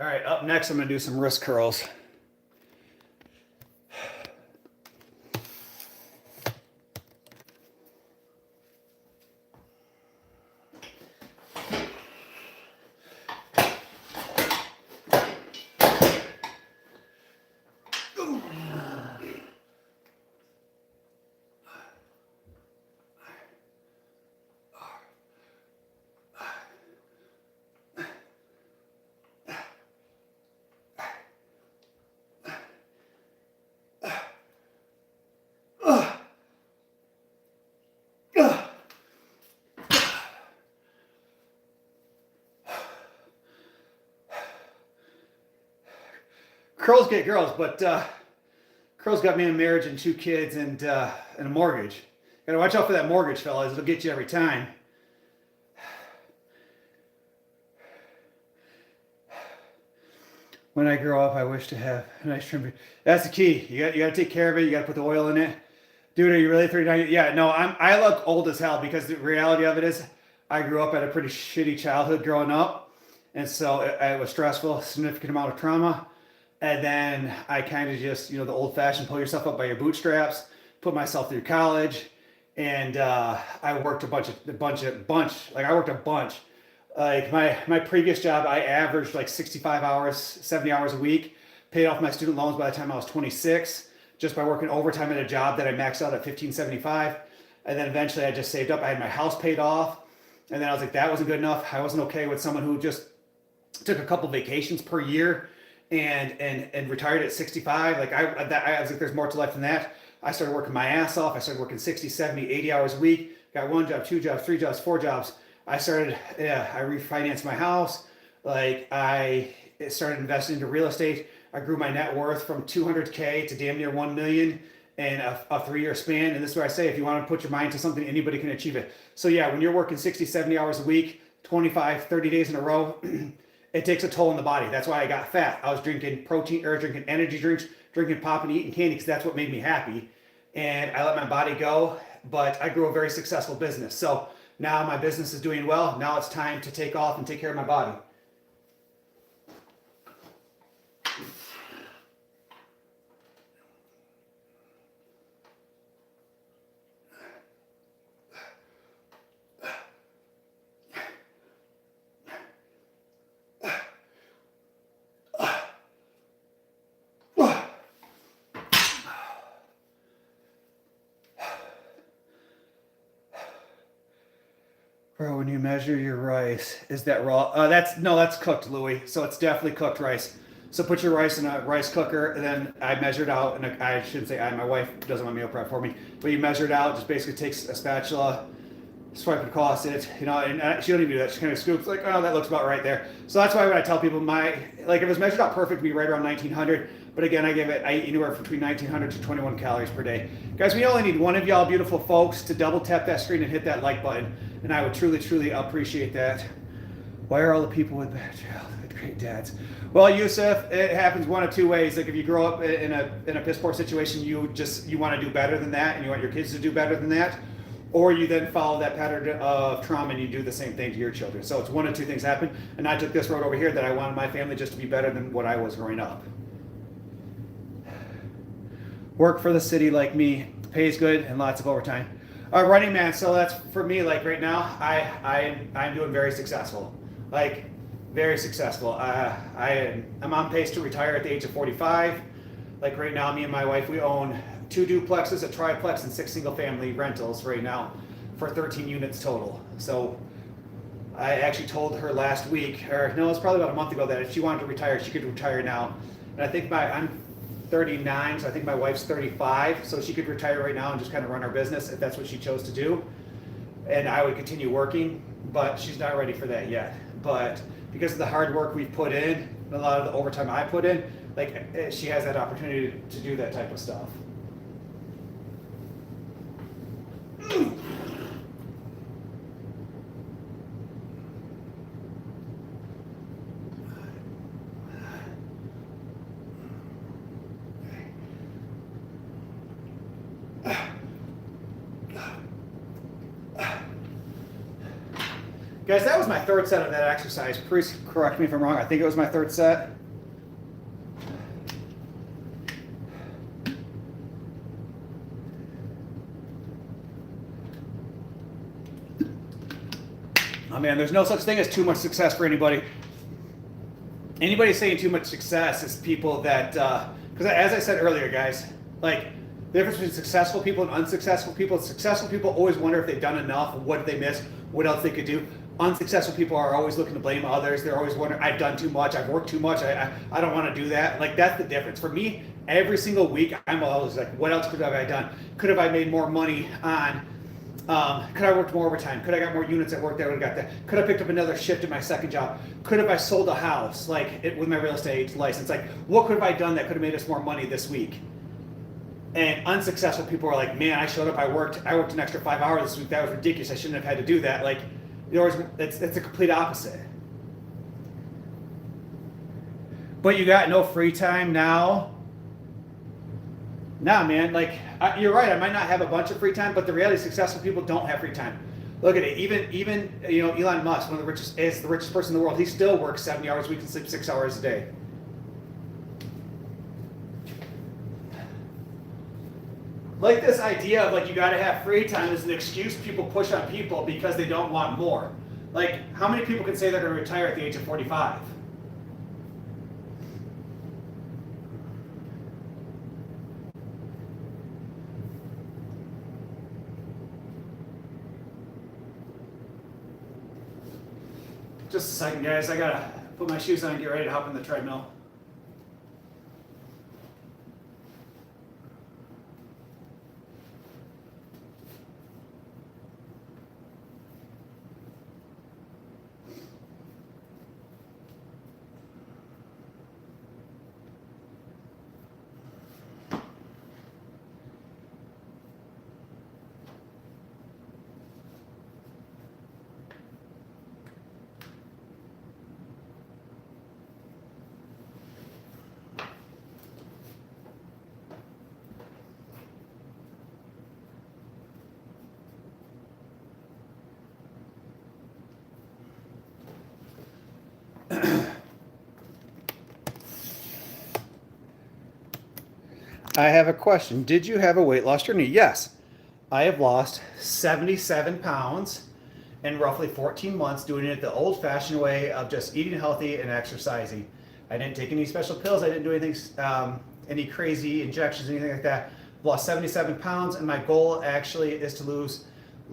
All right, up next, I'm going to do some wrist curls. Curls get girls, but curls got me in a marriage and 2 kids and a mortgage. Gotta watch out for that mortgage, fellas. It'll get you every time. When I grow up, I wish to have a nice trim beard. That's the key. You got to take care of it. You got to put the oil in it. Dude, are you really 39? Yeah, no, I look old as hell because the reality of it is I grew up at a pretty shitty childhood growing up. And so it was stressful, significant amount of trauma. And then I kind of just, the old fashioned pull yourself up by your bootstraps, put myself through college. And I worked a bunch. Like I worked a bunch. Like my previous job, I averaged like 65 hours, 70 hours a week, paid off my student loans by the time I was 26, just by working overtime at a job that I maxed out at $15.75. And then eventually I just saved up. I had my house paid off. And then I was like, that wasn't good enough. I wasn't okay with someone who just took a couple vacations per year and retired at 65. Like I was like, there's more to life than that. I started working my ass off. I started working 60, 70, 80 hours a week. Got 1 job, 2 jobs, 3 jobs, 4 jobs. I refinanced my house. Like I started investing into real estate. I grew my net worth from 200K to damn near 1 million in a 3-year span. And this is what I say, if you want to put your mind to something, anybody can achieve it. So yeah, when you're working 60, 70 hours a week, 25, 30 days in a row, it takes a toll on the body. That's why I got fat. I was drinking drinking energy drinks, drinking pop and eating candy because that's what made me happy. And I let my body go, but I grew a very successful business. So now my business is doing well. Now it's time to take off and take care of my body. Bro, when you measure your rice, is that raw? That's cooked, Louis. So it's definitely cooked rice. So put your rice in a rice cooker, and then I measured out, and I shouldn't say my wife doesn't want meal prep for me, but you measure it out, just basically takes a spatula, swipe it across it, and she don't even do that. She kind of scoops, like, oh, that looks about right there. So that's why when I tell people if it was measured out perfect, it'd be right around 1900. But again, I eat anywhere between 1,900 to 21 calories per day. Guys, we only need one of y'all beautiful folks to double tap that screen and hit that like button. And I would truly, truly appreciate that. Why are all the people with great dads? Well, Yusuf, it happens one of two ways. Like if you grow up in a piss poor situation, you want to do better than that, and you want your kids to do better than that, or you then follow that pattern of trauma and you do the same thing to your children. So it's one of two things happen. And I took this road over here that I wanted my family just to be better than what I was growing up. Work for the city like me, pays good and lots of overtime. Running Man. So that's for me. Like right now, I'm doing very successful. Like very successful. I'm on pace to retire at the age of 45. Like right now, me and my wife, we own 2 duplexes, a triplex, and 6 single-family rentals right now for 13 units total. So I actually told her last week, or no, it was probably about a month ago, that if she wanted to retire, she could retire now. And I think I'm 39, so I think my wife's 35, so she could retire right now and just kind of run her business if that's what she chose to do. And I would continue working, but she's not ready for that yet. But because of the hard work we've put in, and a lot of the overtime I put in, like she has that opportunity to do that type of stuff. Guys, that was my 3rd set of that exercise. Please correct me if I'm wrong. I think it was my 3rd set. Oh man, there's no such thing as too much success for anybody. Anybody saying too much success is people that, because as I said earlier, guys, like the difference between successful people and unsuccessful people. Successful people always wonder if they've done enough, what did they miss, what else they could do. Unsuccessful people are always looking to blame others. They're always wondering, I've done too much, I've worked too much, I don't want to do that. Like that's the difference. For me, every single week, I'm always like, what else could have I done? Could have I made more money on, could I worked more overtime? Could I got more units at work that would have got that? Could I picked up another shift at my second job? Could have I sold a house with my real estate license? Like what could have I done that could have made us more money this week? And unsuccessful people are like, man, I showed up, I worked an extra 5 hours this week. That was ridiculous. I shouldn't have had to do that. Like, it's the complete opposite. But you got no free time now. Nah, man, like you're right. I might not have a bunch of free time, but the reality is successful people don't have free time. Look at it. Even Elon Musk, one of the richest person in the world. He still works 70 hours a week and sleeps 6 hours a day. Like this idea of like you got to have free time is an excuse people push on people because they don't want more. Like how many people can say they're going to retire at the age of 45? Just a second, guys. I gotta put my shoes on and get ready to hop on the treadmill. I have a question. Did you have a weight loss journey? Yes. I have lost 77 pounds in roughly 14 months doing it the old-fashioned way of just eating healthy and exercising. I didn't take any special pills. I didn't do anything, any crazy injections, anything like that. I've lost 77 pounds, and my goal actually is to lose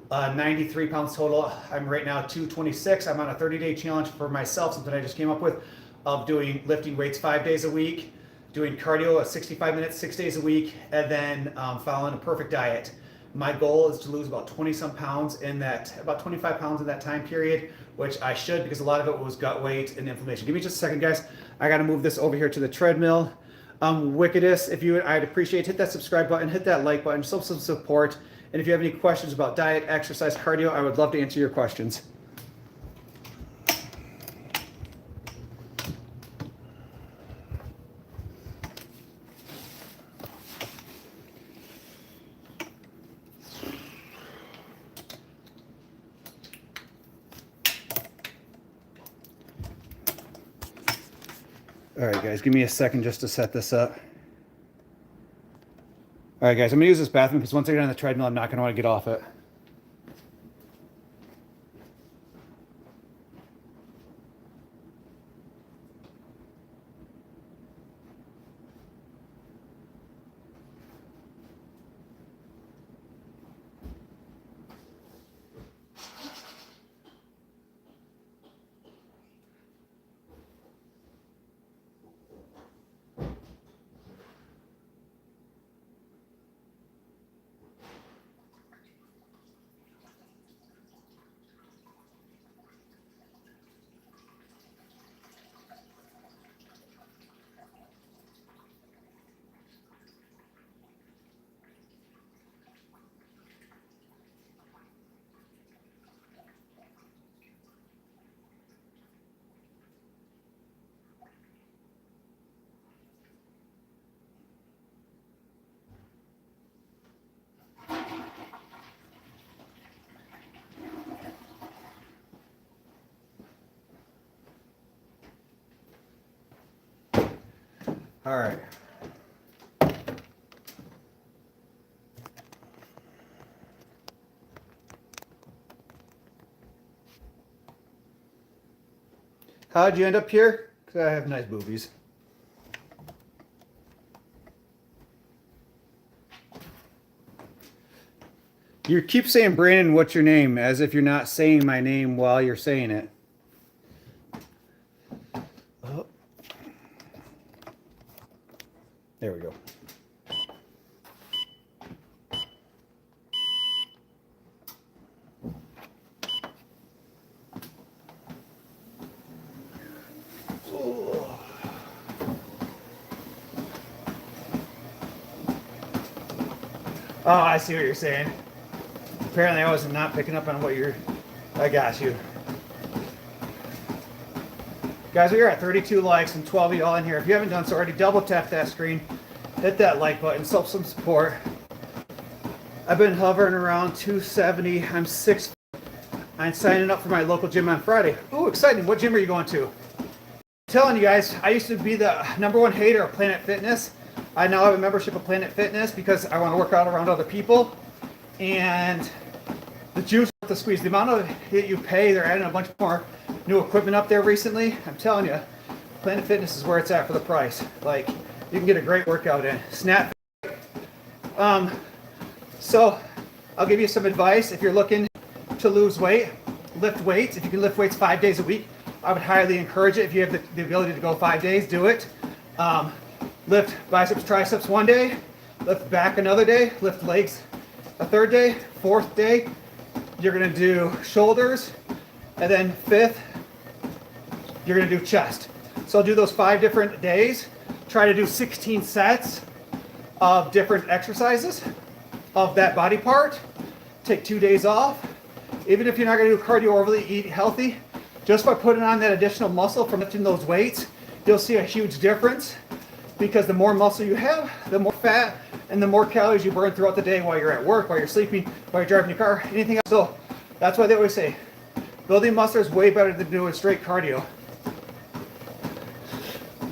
93 pounds total. I'm right now 226. I'm on a 30-day challenge for myself, something I just came up with, of lifting weights 5 days a week, doing cardio 65 minutes, 6 days a week, and then following a perfect diet. My goal is to lose about 20-some pounds about 25 pounds in that time period, which I should because a lot of it was gut weight and inflammation. Give me just a second, guys. I got to move this over here to the treadmill. Wickedest, if you would, I'd appreciate, hit that subscribe button, hit that like button, show some support. And if you have any questions about diet, exercise, cardio, I would love to answer your questions. All right, guys, give me a second just to set this up. All right, guys, I'm gonna use this bathroom because once I get on the treadmill, I'm not gonna want to get off it. All right. How'd you end up here? Because I have nice boobies. You keep saying, Brandon, what's your name? As if you're not saying my name while you're saying it. Oh. There we go. Oh, I see what you're saying. Apparently I was not picking up on what you're... I got you. Guys, we are at 32 likes and 12 of y'all in here. If you haven't done so already, double tap that screen. Hit that like button. Show some support. I've been hovering around 270. I'm 6 foot. I'm signing up for my local gym on Friday. Ooh, exciting. What gym are you going to? I'm telling you guys, I used to be the #1 hater of Planet Fitness. I now have a membership of Planet Fitness because I want to work out around other people. And the juice worth the squeeze. The amount of that you pay, they're adding a bunch more new equipment up there recently. I'm telling you, Planet Fitness is where it's at for the price. Like, you can get a great workout in. Snap. So I'll give you some advice. If you're looking to lose weight, lift weights. If you can lift weights 5 days a week, I would highly encourage it. If you have the ability to go 5 days, do it. Lift biceps, triceps one day, lift back another day, lift legs a third day, fourth day, you're gonna do shoulders, and then fifth, you're gonna do chest. So I'll do those 5 different days, try to do 16 sets of different exercises of that body part, take 2 days off. Even if you're not gonna do cardio or really eat healthy, just by putting on that additional muscle from lifting those weights, you'll see a huge difference. Because the more muscle you have, the more fat and the more calories you burn throughout the day while you're at work, while you're sleeping, while you're driving your car, anything else. So that's why they always say, building muscle is way better than doing straight cardio.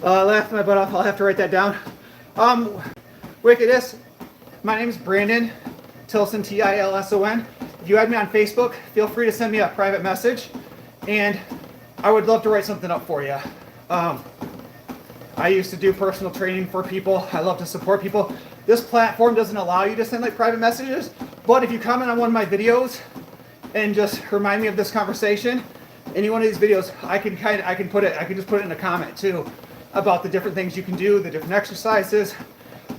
Laughed my butt off. I'll have to write that down. Wickedest. My name is Brandon Tilson, Tilson. If you add me on Facebook, feel free to send me a private message, and I would love to write something up for you. I used to do personal training for people. I love to support people. This platform doesn't allow you to send like private messages, but if you comment on one of my videos and just remind me of this conversation, any one of these videos, I can just put it in a comment too about the different things you can do, the different exercises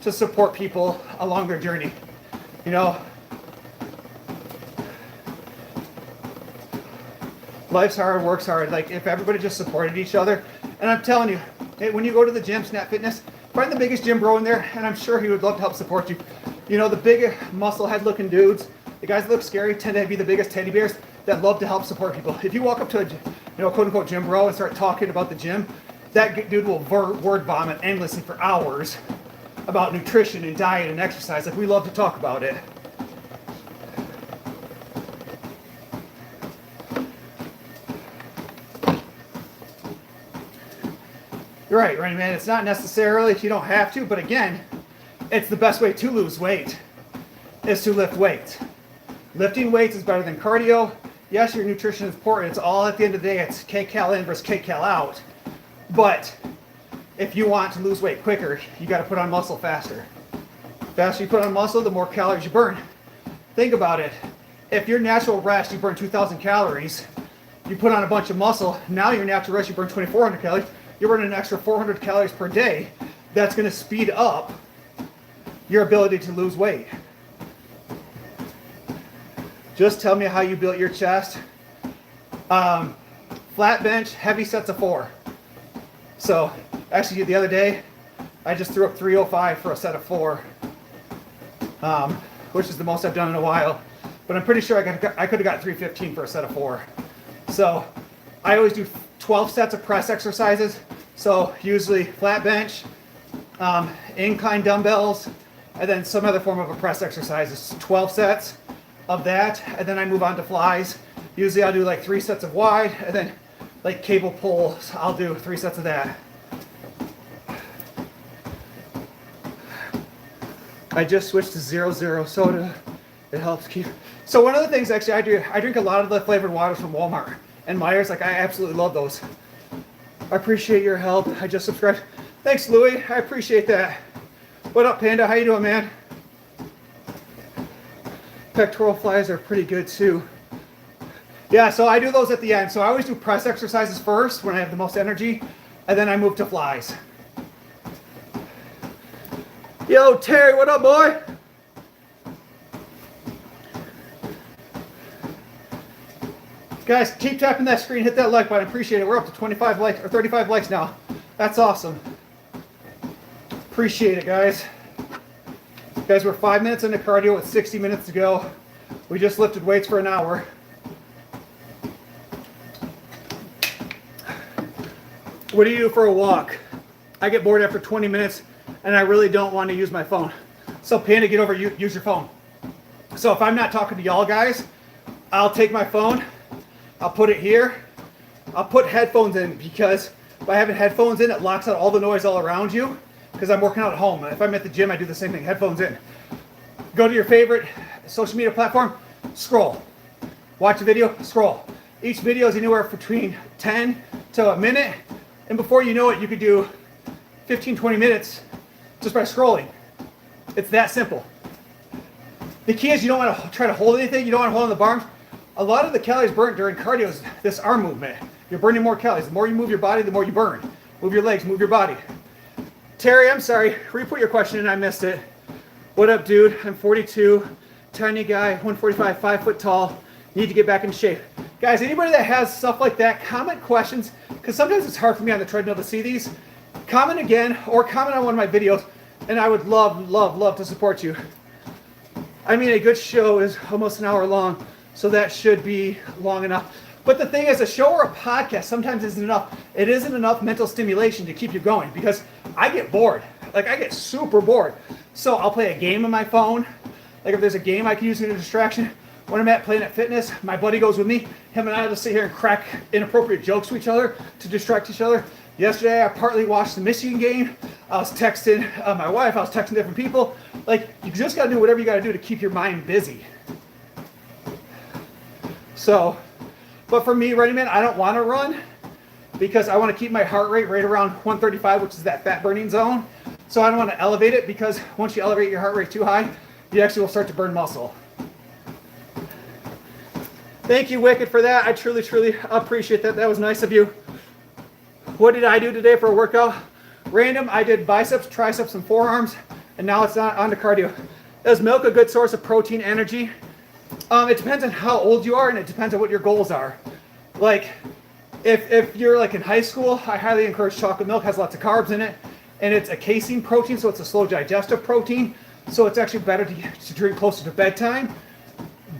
to support people along their journey. You know, life's hard, work's hard. Like if everybody just supported each other, and I'm telling you, when you go to the gym, Snap Fitness, Find the biggest gym bro in there, and I'm sure he would love to help support you. You know, the big muscle head looking dudes, the guys that look scary tend to be the biggest teddy bears that love to help support people. If you walk up to a, quote unquote gym bro and start talking about the gym, that dude will word vomit endlessly for hours about nutrition and diet and exercise. Like, we love to talk about it. You're right, man. It's not necessarily, you don't have to, but again, it's the best way to lose weight is to lift weights. Lifting weights is better than cardio. Yes, your nutrition is important. It's all, at the end of the day, it's kcal in versus kcal out. But if you want to lose weight quicker, you got to put on muscle faster. The faster you put on muscle, the more calories you burn. Think about it. If your natural rest, you burn 2,000 calories, you put on a bunch of muscle, now your natural rest, you burn 2,400 calories, you're burning an extra 400 calories per day. That's going to speed up your ability to lose weight. Just tell me how you built your chest. Flat bench, heavy sets of 4. So actually the other day, I just threw up 305 for a set of 4, which is the most I've done in a while. But I'm pretty sure I could have got 315 for a set of 4. So I always do 12 sets of press exercises. So usually flat bench, incline dumbbells, and then some other form of a press exercise. It's 12 sets of that, and then I move on to flies. Usually I'll do like 3 sets of wide, and then like cable pulls, I'll do 3 sets of that. I just switched to 0.0 soda. It helps keep. So one of the things actually I drink a lot of the flavored waters from Walmart and Myers. Like, I absolutely love those. I appreciate your help. I just subscribed. Thanks, Louie. I appreciate that. What up, Panda? How you doing, man? Pectoral flies are pretty good too. Yeah, so I do those at the end. So I always do press exercises first when I have the most energy, and then I move to flies. Yo, Terry, what up, boy? Guys, keep tapping that screen, hit that like button. Appreciate it. We're up to 25 likes or 35 likes now. That's awesome. Appreciate it, guys. Guys, we're 5 minutes into cardio with 60 minutes to go. We just lifted weights for an hour. What do you do for a walk? I get bored after 20 minutes and I really don't want to use my phone. So Panda, get over, use your phone. So if I'm not talking to y'all guys, I'll take my phone, I'll put it here, I'll put headphones in, because by having headphones in, it locks out all the noise all around you, because I'm working out at home. If I'm at the gym, I do the same thing, headphones in. Go to your favorite social media platform, scroll. Watch a video, scroll. Each video is anywhere between 10 to a minute, and before you know it, you could do 15, 20 minutes just by scrolling. It's that simple. The key is you don't want to try to hold anything. You don't want to hold on the bars. A lot of the calories burnt during cardio is this arm movement. You're burning more calories. The more you move your body, the more you burn. Move your legs, move your body. Terry, I'm sorry. Re-put your question and I missed it. What up, dude? I'm 42, tiny guy, 145, 5 foot tall. Need to get back in shape. Guys, anybody that has stuff like that, comment questions, because sometimes it's hard for me on the treadmill to see these. Comment again or comment on one of my videos, and I would love to support you. I mean, a good show is almost an hour long, so that should be long enough. But the thing is, a show or a podcast sometimes isn't enough. It isn't enough mental stimulation to keep you going, because I get bored. Like, I get super bored. So I'll play a game on my phone. Like, if there's a game I can use as a distraction. When I'm at Planet Fitness, my buddy goes with me. Him and I will just sit here and crack inappropriate jokes to each other to distract each other. Yesterday, I partly watched the Michigan game. I was texting my wife. I was texting different people. Like, you just got to do whatever you got to do to keep your mind busy. So, but for me, Running Man, I don't want to run because I want to keep my heart rate right around 135, which is that fat burning zone. So I don't want to elevate it, because once you elevate your heart rate too high, you actually will start to burn muscle. Thank you, Wicked, for that. I truly appreciate that. That was nice of you. What did I do today for a workout? Random. I did biceps, triceps, and forearms, and now it's on to cardio. Is milk a good source of protein energy? It depends on how old you are, and it depends on what your goals are. Like, if you're like in high school, I highly encourage chocolate milk. It has lots of carbs in it. and it's a casein protein, so it's a slow digestive protein. So it's actually better to drink closer to bedtime.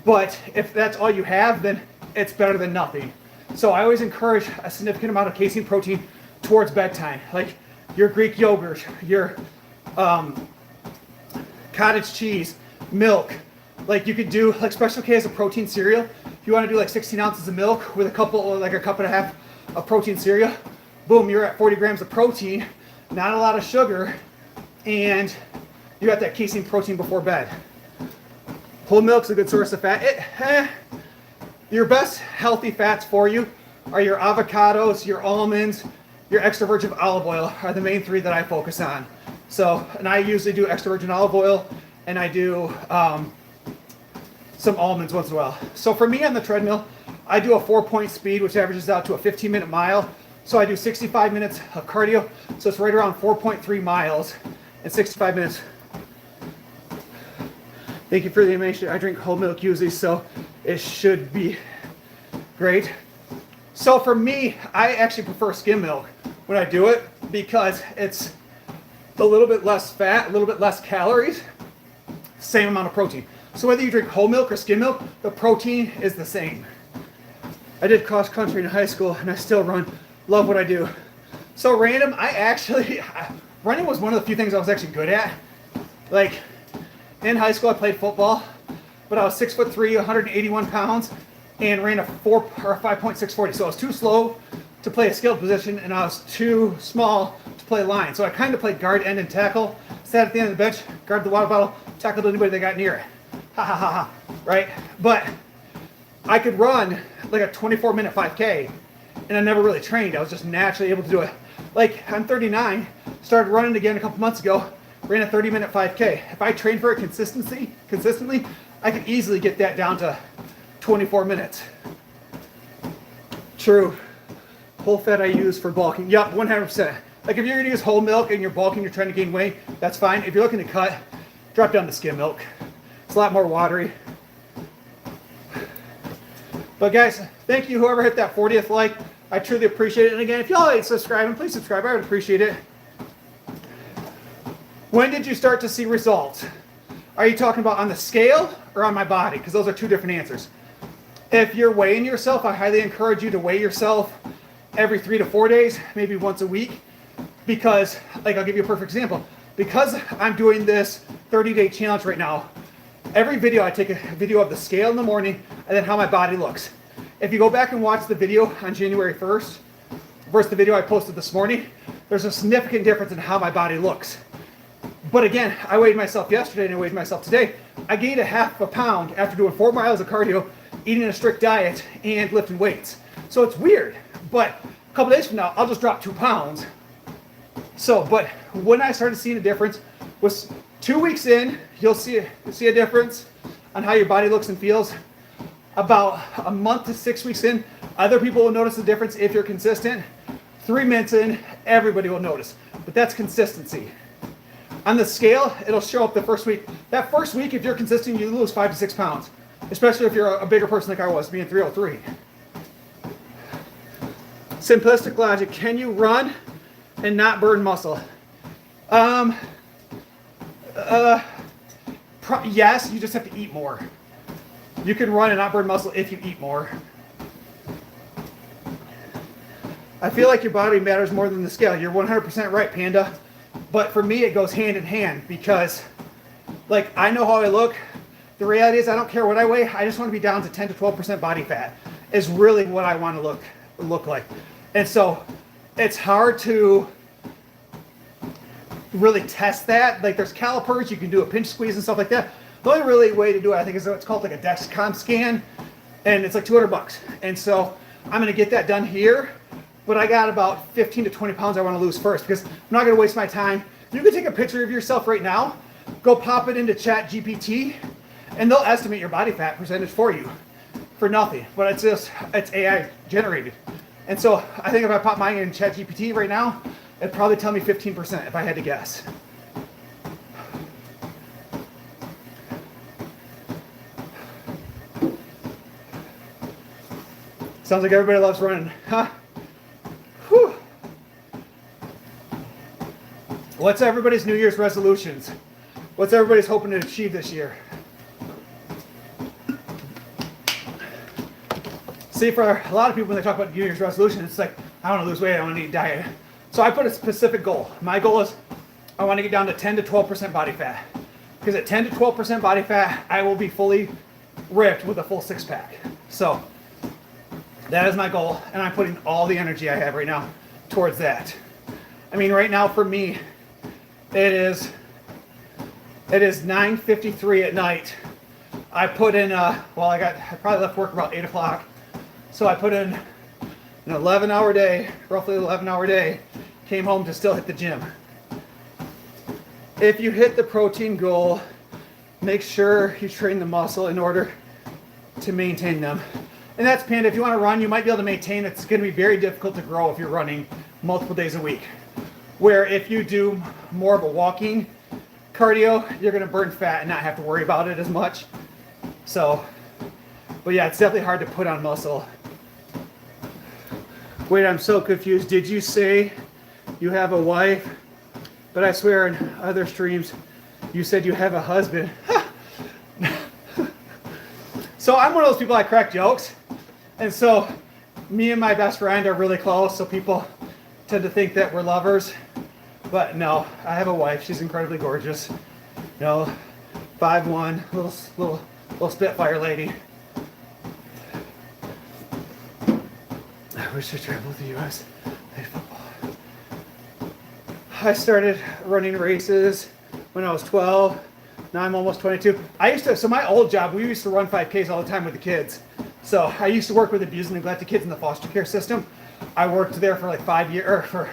But if that's all you have, then it's better than nothing. So I always encourage a significant amount of casein protein towards bedtime, like your Greek yogurt, your cottage cheese, milk. Like you could do like Special K as a protein cereal. If you want to do like 16 ounces of milk with a cup and a half of protein cereal, boom, you're at 40 grams of protein, not a lot of sugar, and you got that casein protein before bed. Whole milk's a good source of fat. Your best healthy fats for you are your avocados, your almonds, your extra virgin olive oil are the main three that I focus on. So, and I usually do extra virgin olive oil, and I do some almonds once in a while. So for me on the treadmill, I do a 4-point speed, which averages out to a 15-minute mile. So I do 65 minutes of cardio. So it's right around 4.3 miles in 65 minutes. Thank you for the information. I drink whole milk usually, so it should be great. So for me, I actually prefer skim milk when I do it because it's a little bit less fat, a little bit less calories, same amount of protein. So whether you drink whole milk or skim milk, the protein is the same. I did cross country in high school and I still run. Love what I do. So random, running was one of the few things I was actually good at. Like in high school, I played football, but I was 6'3", 181 pounds, and ran a 5.640. So I was too slow to play a skilled position, and I was too small to play line. So I kind of played guard, end, and tackle. Sat at the end of the bench, guarded the water bottle, tackled anybody that got near it. Ha ha ha ha, right? But I could run like a 24-minute 5K, and I never really trained. I was just naturally able to do it. Like, I'm 39, started running again a couple months ago, ran a 30-minute 5K. If I train for it consistently, I could easily get that down to 24 minutes. True. Whole fat I use for bulking. Yep, 100%. Like if you're gonna use whole milk and you're bulking, you're trying to gain weight, that's fine. If you're looking to cut, drop down to skim milk. It's a lot more watery. But guys, thank you whoever hit that 40th like. I truly appreciate it. And again, if y'all ain't subscribing, please subscribe. I would appreciate it. When did you start to see results? Are you talking about on the scale or on my body? Because those are two different answers. If you're weighing yourself, I highly encourage you to weigh yourself every 3 to 4 days, maybe once a week. Because, like, I'll give you a perfect example. Because I'm doing this 30-day challenge right now, every video I take a video of the scale in the morning and then how my body looks. If you go back and watch the video on January 1st versus the video I posted this morning, there's a significant difference in how my body looks. But again, I weighed myself yesterday and I weighed myself today. I gained a half a pound after doing 4 miles of cardio, eating a strict diet, and lifting weights. So it's weird, but a couple days from now, I'll just drop 2 pounds. So, but when I started seeing a difference was 2 weeks in, you'll see a difference on how your body looks and feels. About a month to 6 weeks in, other people will notice the difference if you're consistent. 3 minutes in, everybody will notice, but that's consistency. On the scale, it'll show up the first week. That first week, if you're consistent, you lose 5 to 6 pounds, especially if you're a bigger person like I was, being 303. Simplistic logic, can you run and not burn muscle? Yes, you just have to eat more. You can run and not burn muscle if you eat more. I feel like your body matters more than the scale. You're 100% right, Panda. But for me, it goes hand in hand because, like, I know how I look. The reality is I don't care what I weigh. I just want to be down to 10 to 12% body fat is really what I want to look like. And so it's hard to really test that. Like, there's calipers. You can do a pinch squeeze and stuff like that. The only really way to do it, I think, is it's called like a Dexcom scan, and it's like $200. And so I'm going to get that done here. But I got about 15 to 20 pounds I want to lose first because I'm not going to waste my time. You can take a picture of yourself right now, go pop it into ChatGPT, and they'll estimate your body fat percentage for you for nothing. But it's AI generated. And so I think if I pop mine in ChatGPT right now, it'd probably tell me 15% if I had to guess. Sounds like everybody loves running, huh? Whew. What's everybody's New Year's resolutions? What's everybody's hoping to achieve this year? See, for a lot of people, when they talk about New Year's resolution, it's like, I want to lose weight, I want to eat diet. So I put a specific goal. My goal is I want to get down to 10 to 12% body fat. Because at 10 to 12% body fat, I will be fully ripped with a full six pack. So that is my goal, and I'm putting all the energy I have right now towards that. I mean, right now for me, it is 9:53 at night. I put in, I probably left work about 8 o'clock. So I put in an 11-hour day, roughly 11-hour day, came home to still hit the gym. If you hit the protein goal, make sure you train the muscle in order to maintain them. And that's Panda. If you want to run, you might be able to maintain. It's going to be very difficult to grow if you're running multiple days a week. Where if you do more of a walking cardio, you're going to burn fat and not have to worry about it as much. So, but yeah, it's definitely hard to put on muscle. Wait, I'm so confused. Did you say you have a wife? But I swear in other streams, you said you have a husband. So I'm one of those people that crack jokes. And so me and my best friend are really close, so people tend to think that we're lovers. But no, I have a wife. She's incredibly gorgeous. You know, 5'1", little Spitfire lady. I wish I traveled to the U.S. Played football. I started running races when I was 12. Now I'm almost 22. So my old job, we used to run 5Ks all the time with the kids. So I used to work with abused and neglected kids in the foster care system. I worked there for like 5 years, or for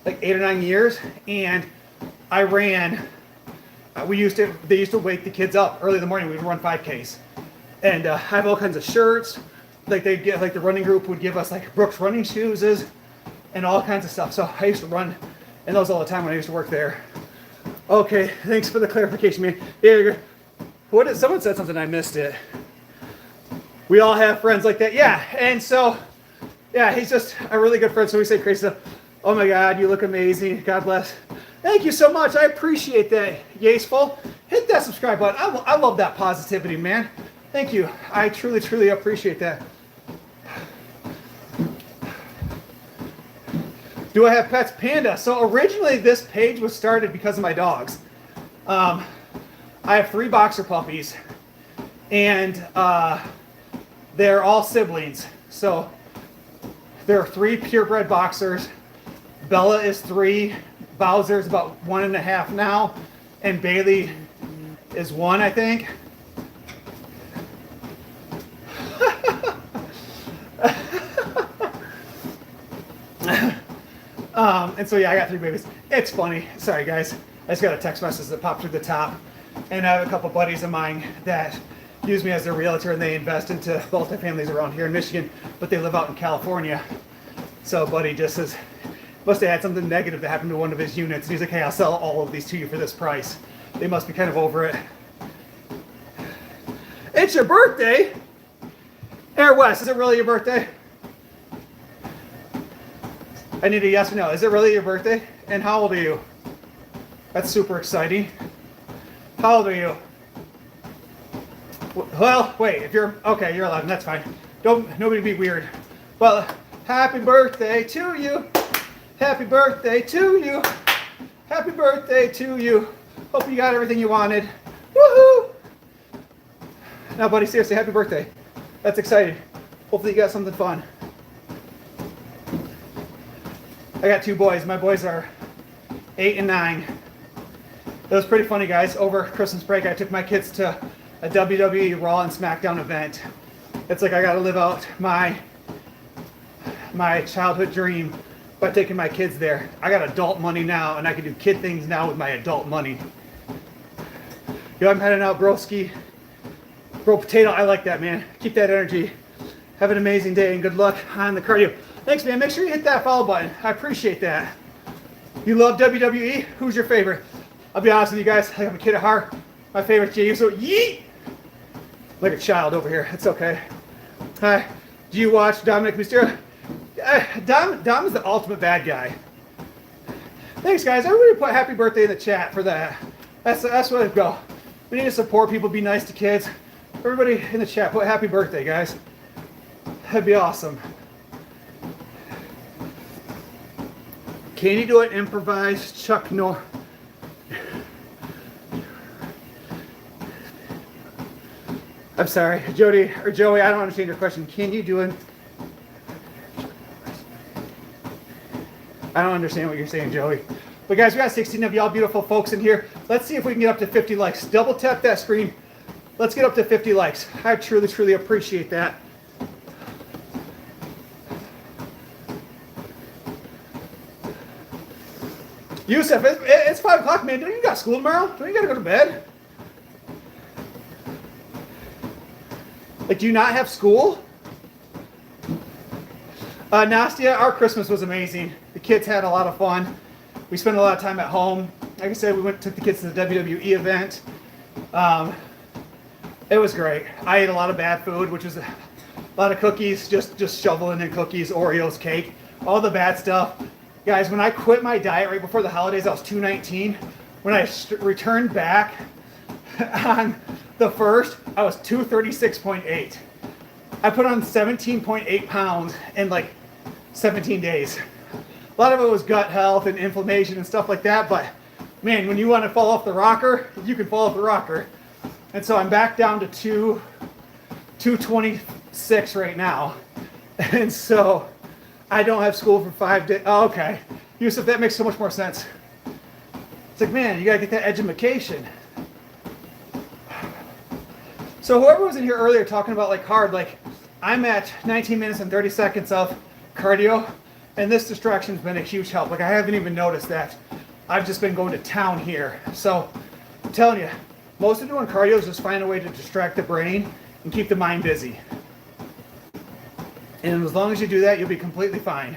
like 8 or 9 years, and I ran. They used to wake the kids up early in the morning. We'd run 5Ks, and I have all kinds of shirts. Like they'd get, like the running group would give us like Brooks running shoes and all kinds of stuff. So I used to run in those all the time when I used to work there. Okay, thanks for the clarification, man. Yeah, someone said something, I missed it. We all have friends like that. Yeah, and so, yeah, he's just a really good friend. So we say crazy stuff. Oh my God, you look amazing. God bless. Thank you so much. I appreciate that, Yaceful. Hit that subscribe button. I love that positivity, man. Thank you. I truly, truly appreciate that. Do I have pets? Panda. So originally this page was started because of my dogs. I have 3 boxer puppies, and they're all siblings. So there are 3 purebred boxers. Bella is 3. Bowser's about 1.5 now, and Bailey is 1, I think. And so yeah, I got 3 babies. It's funny. Sorry guys, I just got a text message that popped through the top, and I have a couple buddies of mine that use me as their realtor, and they invest into multifamilies around here in Michigan, but they live out in California. So buddy just says, must have had something negative that happened to one of his units, and he's like, hey, I'll sell all of these to you for this price. They must be kind of over it. It's your birthday? Air West, is it really your birthday? I need a yes or no. Is it really your birthday? And how old are you? That's super exciting. How old are you? Well, wait, if you're, okay, you're 11, that's fine. Nobody be weird. Well, happy birthday to you. Happy birthday to you. Happy birthday to you. Hope you got everything you wanted. Woohoo! Now, buddy, seriously, happy birthday. That's exciting. Hopefully you got something fun. I got 2 boys. My boys are 8 and 9. It was pretty funny, guys. Over Christmas break, I took my kids to a WWE Raw and SmackDown event. It's like I got to live out my childhood dream by taking my kids there. I got adult money now, and I can do kid things now with my adult money. Yo, I'm heading out, broski. Bro, potato, I like that, man. Keep that energy. Have an amazing day, and good luck on the cardio. Thanks, man. Make sure you hit that follow button. I appreciate that. You love WWE? Who's your favorite? I'll be honest with you guys. I have a kid at heart. My favorite Jey Uso. Yeet! Like a child over here. It's okay. Hi. Do you watch Dominic Mysterio? Dom is the ultimate bad guy. Thanks, guys. Everybody put happy birthday in the chat for that. That's what I'd go. We need to support people, be nice to kids. Everybody in the chat, put happy birthday, guys. That'd be awesome. Can you do an improvised Chuck Norris? I'm sorry, Jody or Joey, I don't understand your question. Can you do an... I don't understand what you're saying, Joey. But guys, we got 16 of y'all beautiful folks in here. Let's see if we can get up to 50 likes. Double tap that screen. Let's get up to 50 likes. I truly, truly appreciate that. Yusuf, it's 5 o'clock, man. Don't you got school tomorrow? Don't you got to go to bed? Like, do you not have school? Nastia, our Christmas was amazing. The kids had a lot of fun. We spent a lot of time at home. Like I said, we took the kids to the WWE event. It was great. I ate a lot of bad food, which was a lot of cookies, just shoveling in cookies, Oreos, cake, all the bad stuff. Guys, when I quit my diet right before the holidays, I was 219. When I returned back on the 1st, I was 236.8. I put on 17.8 pounds in like 17 days. A lot of it was gut health and inflammation and stuff like that, but man, when you want to fall off the rocker, you can fall off the rocker. And so I'm back down to 226 right now. And so I don't have school for 5 days. Oh, okay. Yusuf, that makes so much more sense. It's like, man, you got to get that education. So whoever was in here earlier talking about like hard, like I'm at 19 minutes and 30 seconds of cardio, and this distraction's been a huge help. Like I haven't even noticed that. I've just been going to town here. So I'm telling you, most of doing cardio is just find a way to distract the brain and keep the mind busy. And as long as you do that, you'll be completely fine.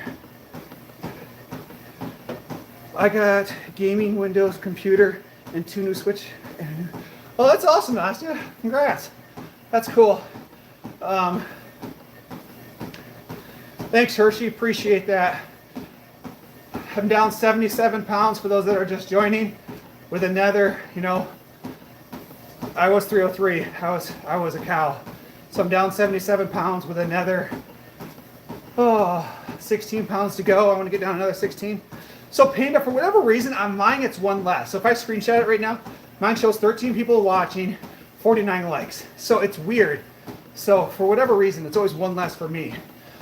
I got gaming, Windows, computer, and 2 new Switch. Oh, that's awesome, Nastia. Congrats. That's cool. Thanks, Hershey. Appreciate that. I'm down 77 pounds for those that are just joining. With another, I was 303. I was a cow. So I'm down 77 pounds with another 16 pounds to go. I want to get down another 16. So Panda, for whatever reason, on mine it's one less. So if I screenshot it right now, mine shows 13 people watching, 49 likes. So it's weird. So for whatever reason, it's always one less for me.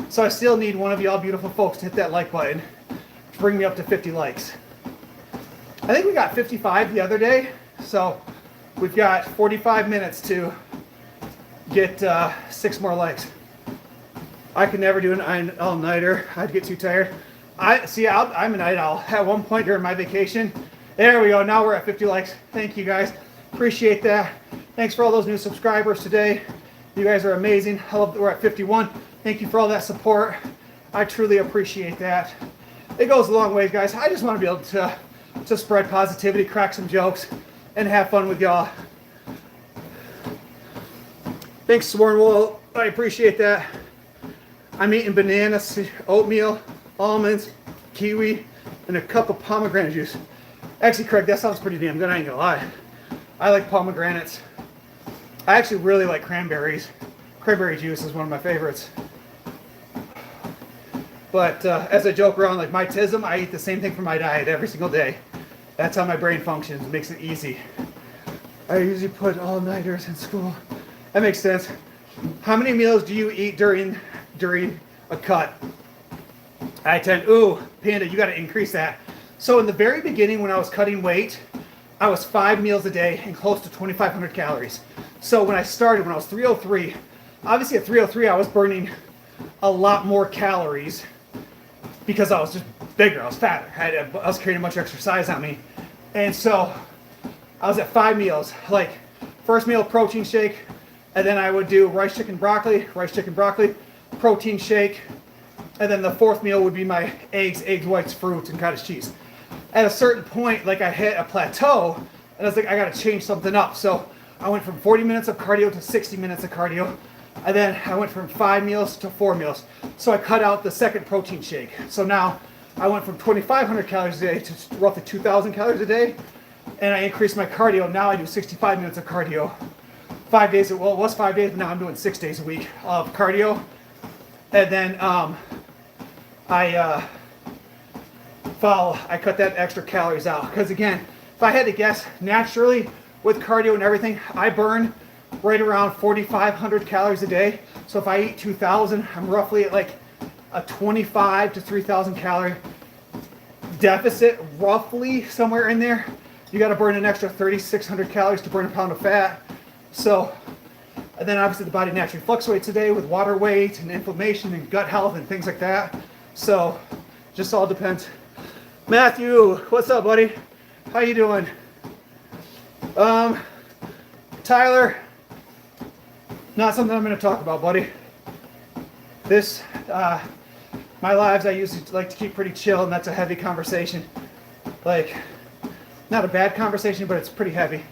So I still need one of y'all beautiful folks to hit that like button to bring me up to 50 likes. I think we got 55 the other day. So we've got 45 minutes to get 6 more likes. I could never do an all-nighter. I'd get too tired. I'm a night owl. At one point during my vacation, there we go. Now we're at 50 likes. Thank you guys. Appreciate that. Thanks for all those new subscribers today. You guys are amazing. I love that we're at 51. Thank you for all that support. I truly appreciate that. It goes a long way, guys. I just want to be able to spread positivity, crack some jokes, and have fun with y'all. Thanks, Swornwall. I appreciate that. I'm eating bananas, oatmeal, almonds, kiwi, and a cup of pomegranate juice. Actually, Craig, that sounds pretty damn good. I ain't gonna lie. I like pomegranates. I actually really like cranberries. Cranberry juice is one of my favorites. But as I joke around, like my TISM, I eat the same thing for my diet every single day. That's how my brain functions. It makes it easy. I usually put all-nighters in school. That makes sense. How many meals do you eat during a cut? I tend, Panda, you got to increase that. So in the very beginning when I was cutting weight, I was 5 meals a day and close to 2,500 calories. So when I started, when I was 303, obviously at 303 I was burning a lot more calories because I was just bigger, I was fatter, I was carrying a bunch of exercise on me. And so I was at 5 meals, like first meal protein shake, and then I would do rice, chicken, broccoli, protein shake, and then the 4th meal would be my eggs, whites, fruits, and cottage cheese. At a certain point, like I hit a plateau, and I was like, I gotta change something up. So I went from 40 minutes of cardio to 60 minutes of cardio, and then I went from 5 meals to 4 meals. So I cut out the second protein shake. So now I went from 2,500 calories a day to roughly 2,000 calories a day, and I increased my cardio. Now I do 65 minutes of cardio. 5 days, well, it was 5 days, but now I'm doing 6 days a week of cardio. And then I cut that extra calories out. Because again, if I had to guess, naturally, with cardio and everything, I burn right around 4,500 calories a day. So if I eat 2,000, I'm roughly at like a 25 to 3,000 calorie deficit, roughly somewhere in there. You got to burn an extra 3,600 calories to burn a pound of fat. So, and then obviously the body naturally fluctuates a day with water weight and inflammation and gut health and things like that. So, just all depends. Matthew, what's up, buddy? How you doing? Tyler, not something I'm going to talk about, buddy. This, my lives I usually like to keep pretty chill, and that's a heavy conversation. Like, not a bad conversation, but it's pretty heavy.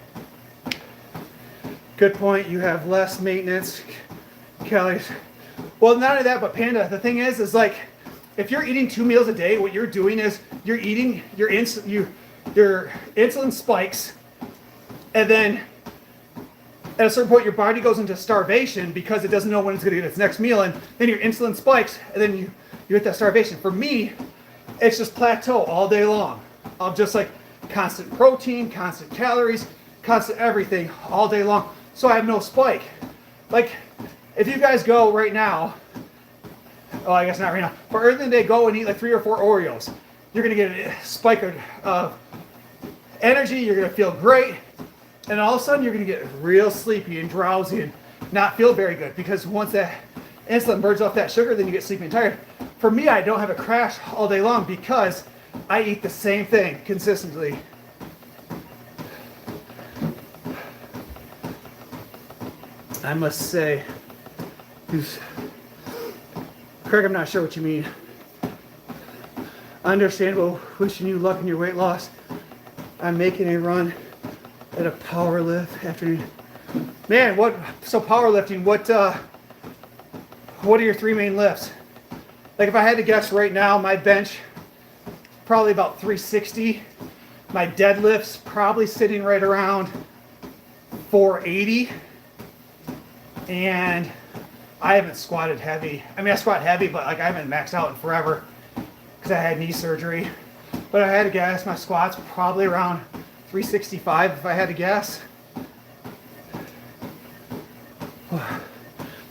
Good point. You have less maintenance calories. Well, not only that, but Panda, the thing is like, if you're eating 2 meals a day, what you're doing is you're eating your insulin spikes, and then at a certain point your body goes into starvation because it doesn't know when it's going to get its next meal, and then your insulin spikes, and then you hit that starvation. For me, it's just plateau all day long of just like constant protein, constant calories, constant everything all day long. So I have no spike. Like, if you guys go right now, oh, I guess not right now, but early in the day, go and eat like 3 or 4 Oreos. You're going to get a spike of energy. You're going to feel great. And all of a sudden, you're going to get real sleepy and drowsy and not feel very good, because once that insulin burns off that sugar, then you get sleepy and tired. For me, I don't have a crash all day long because I eat the same thing consistently. I must say, Craig, I'm not sure what you mean. Understandable, wishing you luck in your weight loss. I'm making a run at a power lift afternoon. Man, so powerlifting, what are your 3 main lifts? Like, if I had to guess right now, my bench, probably about 360. My deadlift's probably sitting right around 480. And I haven't squatted heavy. I mean, I squat heavy, but like I haven't maxed out in forever because I had knee surgery. But I had to guess, my squat's probably around 365 if I had to guess.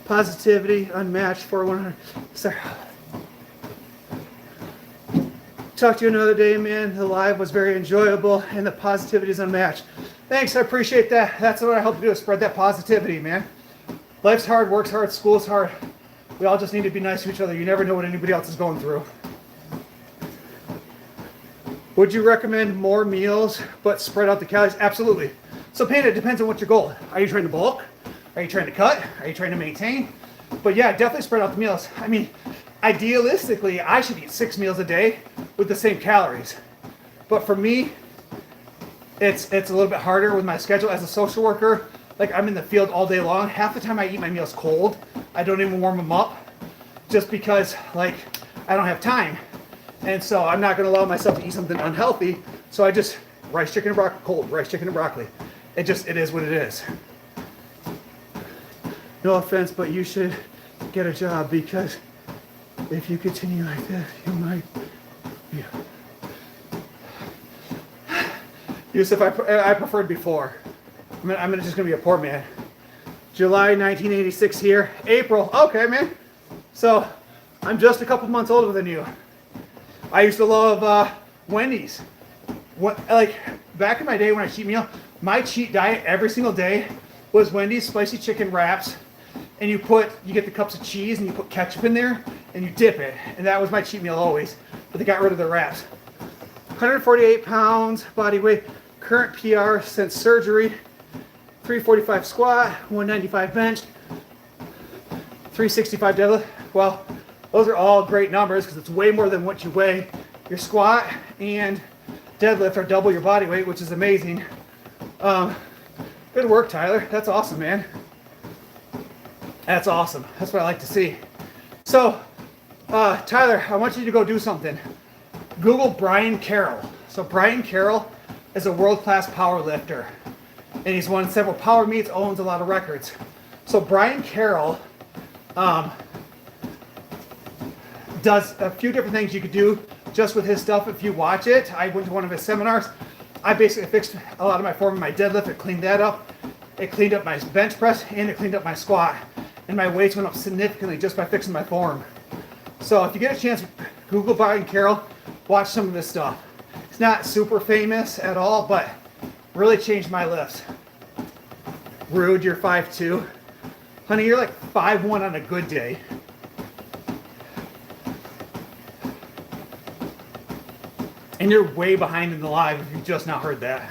Positivity, unmatched, 4,100. Sorry. Talk to you another day, man. The live was very enjoyable, and the positivity is unmatched. Thanks, I appreciate that. That's what I hope to do, is spread that positivity, man. Life's hard, work's hard, school's hard. We all just need to be nice to each other. You never know what anybody else is going through. Would you recommend more meals but spread out the calories? Absolutely. So, Panda, it depends on what your goal. Are you trying to bulk? Are you trying to cut? Are you trying to maintain? But yeah, definitely spread out the meals. I mean, idealistically, I should eat 6 meals a day with the same calories. But for me, it's a little bit harder with my schedule as a social worker. Like, I'm in the field all day long. Half the time I eat my meals cold. I don't even warm them up just because, like, I don't have time. And so I'm not going to allow myself to eat something unhealthy. So I just rice, chicken, and broccoli, cold rice, chicken, and broccoli. It is what it is. No offense, but you should get a job, because if you continue like this, you might. Yeah. Yusuf, I preferred before. I'm just going to be a poor man. July 1986 here. April. Okay, man. So I'm just a couple months older than you. I used to love Wendy's. Like, back in my day when I cheat meal, my cheat diet every single day was Wendy's spicy chicken wraps. And you get the cups of cheese and you put ketchup in there and you dip it. And that was my cheat meal always. But they got rid of the wraps. 148 pounds body weight. Current PR since surgery. 345 squat, 195 bench, 365 deadlift. Well, those are all great numbers because it's way more than what you weigh. Your squat and deadlift are double your body weight, which is amazing. Good work, Tyler. That's awesome, man. That's awesome. That's what I like to see. So, Tyler, I want you to go do something. Google Brian Carroll. So Brian Carroll is a world-class power lifter, and he's won several power meets, owns a lot of records. So Brian Carroll does a few different things you could do just with his stuff if you watch it. I went to one of his seminars. I basically fixed a lot of my form in my deadlift. It cleaned that up. It cleaned up my bench press, and it cleaned up my squat. And my weights went up significantly just by fixing my form. So if you get a chance, Google Brian Carroll, watch some of this stuff. It's not super famous at all, but really changed my lifts. Rude, you're 5'2". Honey, you're like 5'1" on a good day. And you're way behind in the live if you've just not heard that.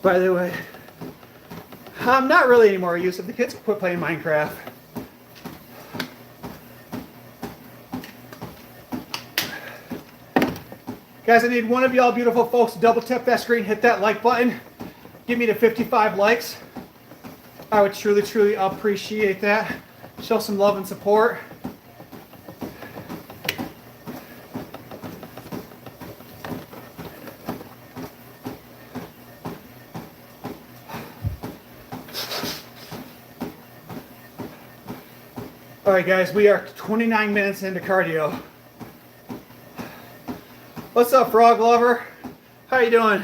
By the way, not really anymore, Yusuf. The kids quit playing Minecraft. Guys, I need one of y'all beautiful folks to double tap that screen, hit that like button, get me to 55 likes. I would truly, truly appreciate that. Show some love and support. All right, guys, we are 29 minutes into cardio. What's up, Frog Lover? How you doing?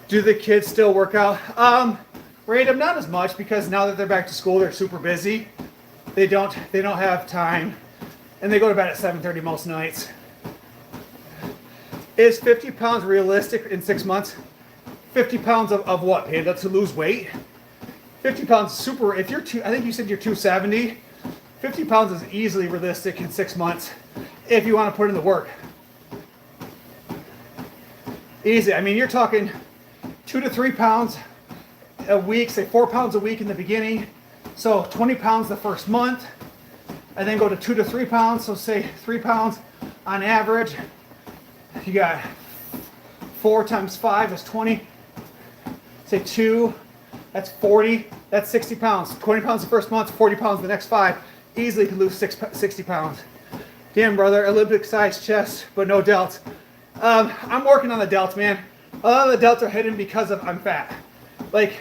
Do the kids still work out? Random, not as much, because now that they're back to school, they're super busy. They don't have time, and they go to bed at 7:30 most nights. Is 50 pounds realistic in 6 months? 50 pounds of what, Panda? To lose weight? 50 pounds is super. If you're I think you said you're 270. 50 pounds is easily realistic in 6 months if you want to put in the work. Easy. I mean, you're talking 2 to 3 pounds a week, say 4 pounds a week in the beginning. So 20 pounds the first month, and then go to 2 to 3 pounds. So say 3 pounds on average. You got 4 times 5 is 20. Say 2, that's 40. That's 60 pounds. 20 pounds the first month, 40 pounds the next 5. Easily can lose 60 pounds. Damn, brother, Olympic sized chest, but no delts. I'm working on the delts, man. A lot of the delts are hidden because of I'm fat. Like,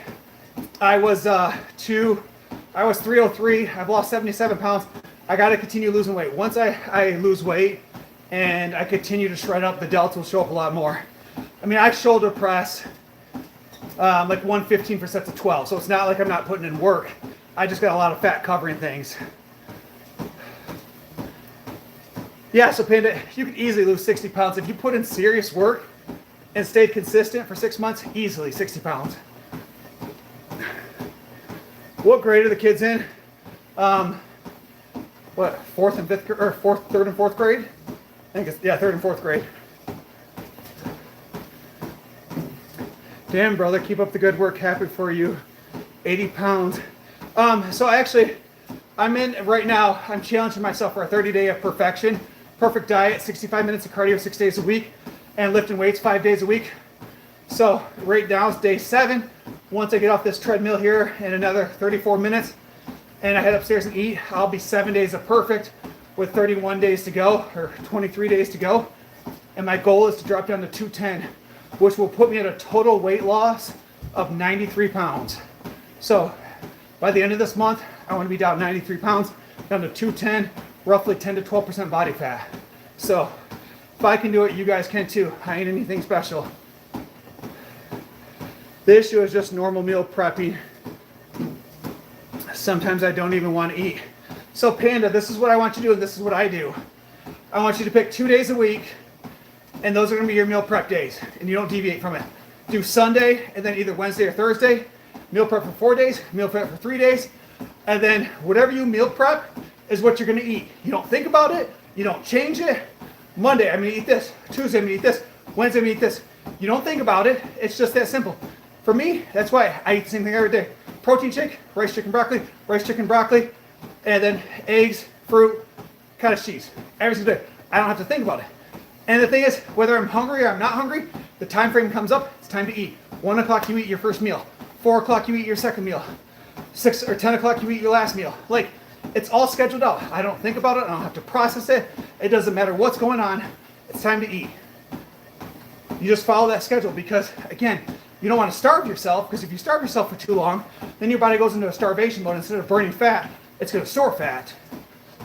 I was 303. I've lost 77 pounds. I got to continue losing weight. Once I lose weight and I continue to shred up, the delts will show up a lot more. I mean, I shoulder press like 115 for sets of 12. So it's not like I'm not putting in work. I just got a lot of fat covering things. Yeah, so Panda, you can easily lose 60 pounds. If you put in serious work and stayed consistent for 6 months, easily 60 pounds. What grade are the kids in? What, third and fourth grade? I think it's, yeah, third and fourth grade. Damn, brother, keep up the good work. Happy for you. 80 pounds. So actually, I'm in right now, I'm challenging myself for a 30-day of perfection. Perfect diet, 65 minutes of cardio 6 days a week, and lifting weights 5 days a week. So right now it's day 7. Once I get off this treadmill here in another 34 minutes, and I head upstairs and eat, I'll be 7 days of perfect with 31 days to go, or 23 days to go. And my goal is to drop down to 210, which will put me at a total weight loss of 93 pounds. So by the end of this month, I want to be down 93 pounds, down to 210, roughly 10 to 12% body fat. So if I can do it, you guys can too. I ain't anything special. The issue is just normal meal prepping. Sometimes I don't even want to eat. So Panda, this is what I want you to do, and this is what I do. I want you to pick 2 days a week, and those are going to be your meal prep days, and you don't deviate from it. Do Sunday, and then either Wednesday or Thursday. Meal prep for 4 days, meal prep for 3 days, and then whatever you meal prep is what you're going to eat. You don't think about it. You don't change it. Monday, I'm going to eat this. Tuesday, I'm going to eat this. Wednesday, I'm going to eat this. You don't think about it. It's just that simple. For me, that's why I eat the same thing every day. Protein shake, rice, chicken, broccoli, and then eggs, fruit, cottage cheese. Every single day. I don't have to think about it. And the thing is, whether I'm hungry or I'm not hungry, the time frame comes up, it's time to eat. 1 o'clock, you eat your first meal. 4 o'clock, you eat your second meal. 6 or 10 o'clock, you eat your last meal. Like, It's all scheduled out. I don't think about it. I don't have to process it. It doesn't matter what's going on. It's time to eat. You just follow that schedule because, again, you don't want to starve yourself, because if you starve yourself for too long, then your body goes into a starvation mode. Instead of burning fat, it's going to store fat.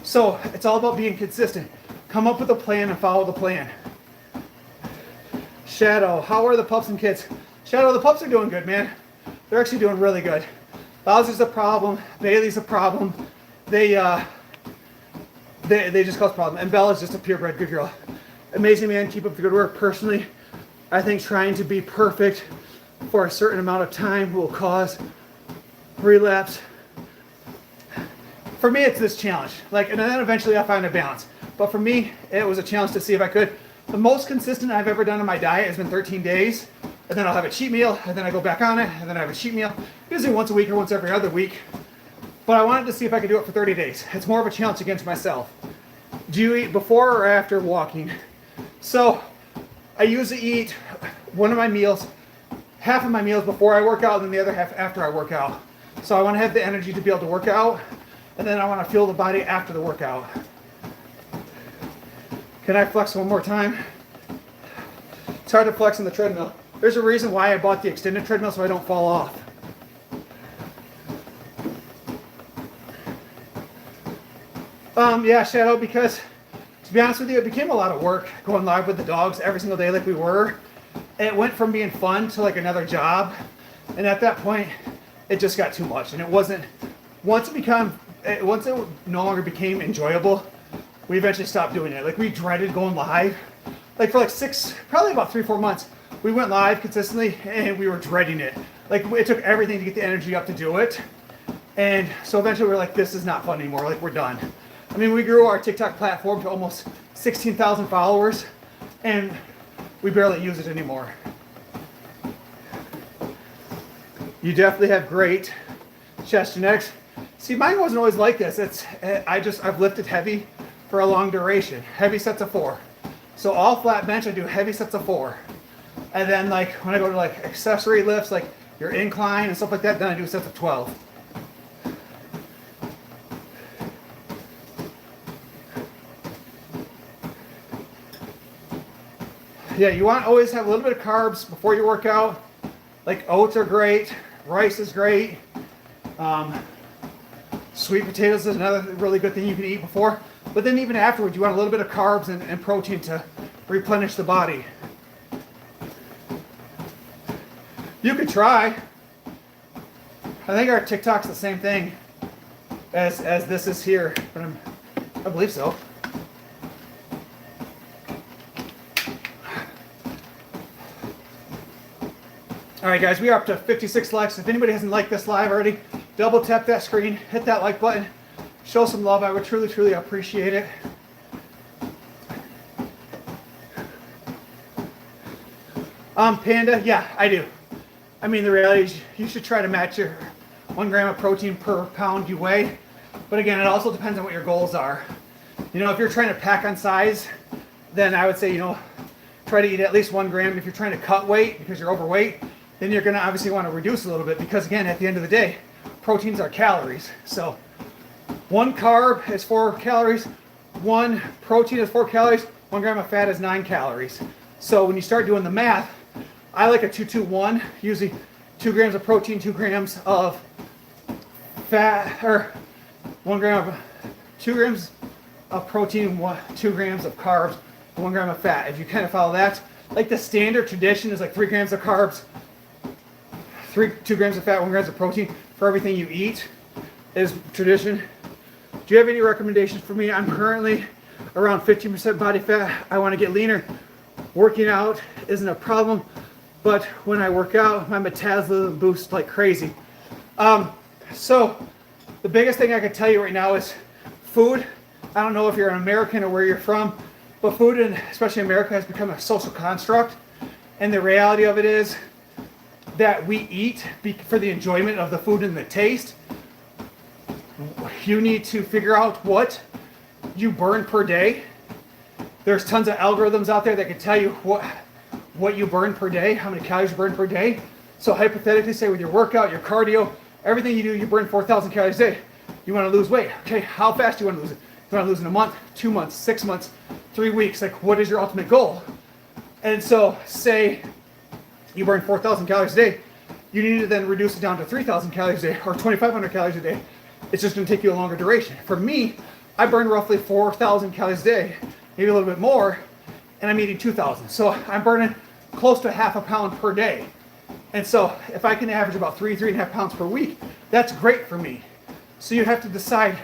So it's all about being consistent. Come up with a plan and follow the plan. Shadow, how are the pups and kids? Shadow, the pups are doing good, man. They're actually doing really good. Bowser's a problem. Bailey's a problem. They just cause problems. And Bella's just a purebred good girl. Amazing, man. Keep up the good work. Personally, I think trying to be perfect for a certain amount of time will cause relapse. For me, it's this challenge. And then eventually I'll find a balance. But for me, it was a challenge to see if I could. The most consistent I've ever done in my diet has been 13 days. And then I'll have a cheat meal, and then I go back on it, and then I have a cheat meal, usually once a week or once every other week. But I wanted to see if I could do it for 30 days. It's more of a challenge against myself. Do you eat before or after walking? So I usually eat one of my meals, half of my meals before I work out, and then the other half after I work out. So I want to have the energy to be able to work out, and then I want to feel the body after the workout. Can I flex one more time? It's hard to flex on the treadmill. There's a reason why I bought the extended treadmill, so I don't fall off. Yeah, Shadow, because to be honest with you, it became a lot of work going live with the dogs every single day like we were. It went from being fun to like another job. And at that point, it just got too much. And it wasn't, once it no longer became enjoyable, we eventually stopped doing it. Like we dreaded going live. Like for probably about 3-4 months, we went live consistently and we were dreading it. Like it took everything to get the energy up to do it. And so eventually we were like, this is not fun anymore. Like we're done. I mean, we grew our TikTok platform to almost 16,000 followers and we barely use it anymore. You definitely have great chest genetics. See, mine wasn't always like this. I've lifted heavy for a long duration. Heavy sets of 4. So all flat bench, I do heavy sets of 4. And then like when I go to like accessory lifts, like your incline and stuff like that, then I do sets of 12. Yeah, you want to always have a little bit of carbs before you work out. Like oats are great, rice is great. Sweet potatoes is another really good thing you can eat before. But then even afterwards, you want a little bit of carbs and protein to replenish the body. You could try. I think our TikTok's the same thing as this is here, but I believe so. All right, guys, we are up to 56 likes. If anybody hasn't liked this live already, double tap that screen, hit that like button, show some love. I would truly, truly appreciate it. Panda, yeah, I do. I mean, the reality is you should try to match your 1 gram of protein per pound you weigh. But again, it also depends on what your goals are. You know, if you're trying to pack on size, then I would say, try to eat at least 1 gram. If you're trying to cut weight because you're overweight, then you're going to obviously want to reduce a little bit because, again, at the end of the day, proteins are calories. So 1 carb is 4 calories, 1 protein is 4 calories, 1 gram of fat is 9 calories. So when you start doing the math, I like a 2-2-1, usually 2 grams of protein, 2 grams of fat, or 2 grams of protein, 2 grams of carbs, 1 gram of fat. If you kind of follow that, like the standard tradition is like 3 grams of carbs, 2 grams of fat, 1 grams of protein for everything you eat is tradition. Do you have any recommendations for me? I'm currently around 15% body fat. I want to get leaner. Working out isn't a problem, but when I work out, my metabolism boosts like crazy. So the biggest thing I can tell you right now is food. I don't know if you're an American or where you're from, but food, and especially America, has become a social construct. And the reality of it is that we eat for the enjoyment of the food and the taste. You need to figure out what you burn per day. There's tons of algorithms out there that can tell you what you burn per day, how many calories you burn per day. So hypothetically, say with your workout, your cardio, everything you do, you burn 4,000 calories a day. You want to lose weight. Okay, how fast do you want to lose it? You want to lose in a month, 2 months, 6 months, 3 weeks? Like, what is your ultimate goal? And so, say you burn 4,000 calories a day, you need to then reduce it down to 3,000 calories a day or 2,500 calories a day. It's just going to take you a longer duration. For me, I burn roughly 4,000 calories a day, maybe a little bit more, and I'm eating 2,000. So I'm burning close to half a pound per day. And so if I can average about 3.5 pounds per week, that's great for me. So you have to decide